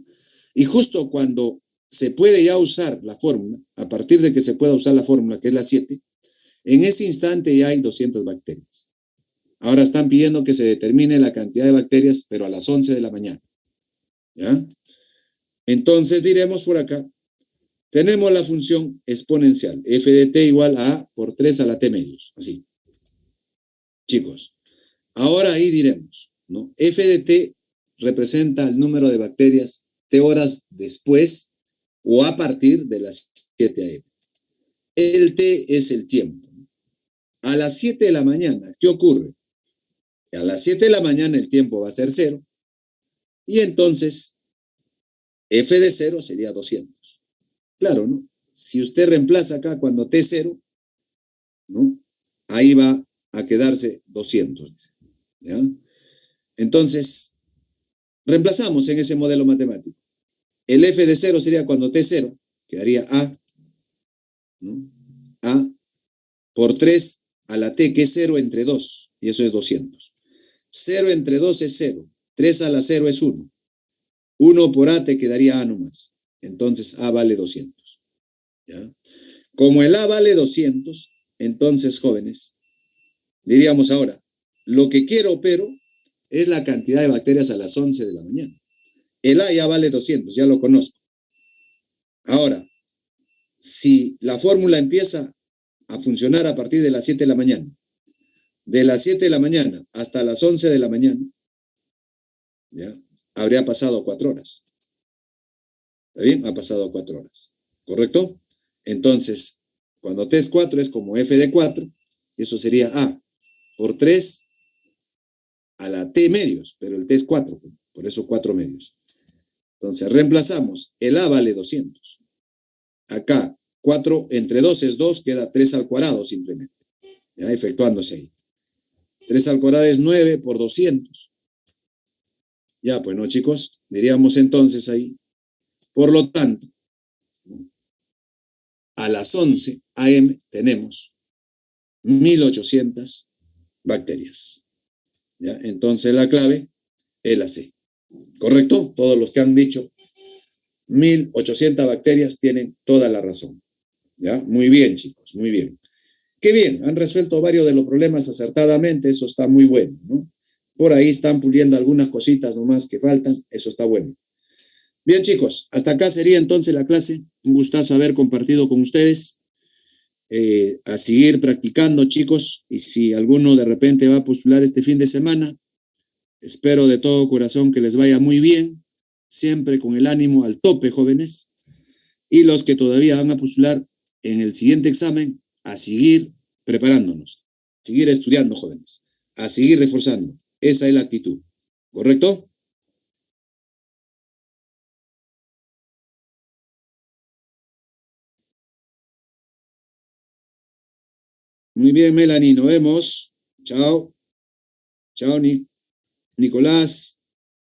Y justo cuando se puede ya usar la fórmula, a partir de que se pueda usar la fórmula, que es la 7, en ese instante ya hay 200 bacterias. Ahora están pidiendo que se determine la cantidad de bacterias, pero a las 11 de la mañana. ¿Ya? Entonces diremos por acá, tenemos la función exponencial, f de t igual a A por 3 a la t medios. Así. Chicos, ahora ahí diremos, ¿no? F de t representa el número de bacterias t horas después o a partir de las 7 a.m. El t es el tiempo. A las 7 de la mañana, ¿qué ocurre? A las 7 de la mañana el tiempo va a ser 0 y entonces f de 0 sería 200. Claro, ¿no? Si usted reemplaza acá cuando t es 0, ¿no? Ahí va a quedarse 200. ¿Ya? Entonces, reemplazamos en ese modelo matemático. El f de 0 sería cuando t es 0, quedaría a, ¿no? A por 3 a la t, que es 0 entre 2, y eso es 200. 0 entre 2 es 0, 3 a la 0 es 1. 1 por a te quedaría a nomás. Entonces a vale 200. ¿Ya? Como el a vale 200, entonces, jóvenes, diríamos ahora, lo que quiero, pero, es la cantidad de bacterias a las 11 de la mañana. El a ya vale 200, ya lo conozco. Ahora, si la fórmula empieza a funcionar a partir de las 7 de la mañana, de las 7 de la mañana hasta las 11 de la mañana, ¿ya? Habría pasado 4 horas. ¿Está bien? Ha pasado 4 horas. ¿Correcto? Entonces, cuando t es 4 es como f de 4, eso sería a por 3 a la t medios, pero el t es 4, por eso 4 medios. Entonces, reemplazamos, el a vale 200. Acá, 4 entre 2 es 2, queda 3 al cuadrado simplemente, ya efectuándose ahí. 3 al cuadrado es 9 por 200. Ya, pues no, chicos, diríamos entonces ahí. Por lo tanto, a las 11 a.m. tenemos 1800 bacterias. ¿Ya? Entonces la clave es la C. ¿Correcto? Todos los que han dicho 1800 bacterias tienen toda la razón. ¿Ya? Muy bien, chicos, muy bien. Qué bien, han resuelto varios de los problemas acertadamente, eso está muy bueno, ¿no? Por ahí están puliendo algunas cositas nomás que faltan, eso está bueno. Bien, chicos, hasta acá sería entonces la clase. Un gustazo haber compartido con ustedes. A seguir practicando, chicos, y si alguno de repente va a postular este fin de semana, espero de todo corazón que les vaya muy bien, siempre con el ánimo al tope, jóvenes, y los que todavía van a postular en el siguiente examen, a seguir preparándonos, a seguir estudiando, jóvenes, a seguir reforzando. Esa es la actitud, ¿correcto? Muy bien, Melanie, nos vemos. Chao. Chao, Nicolás.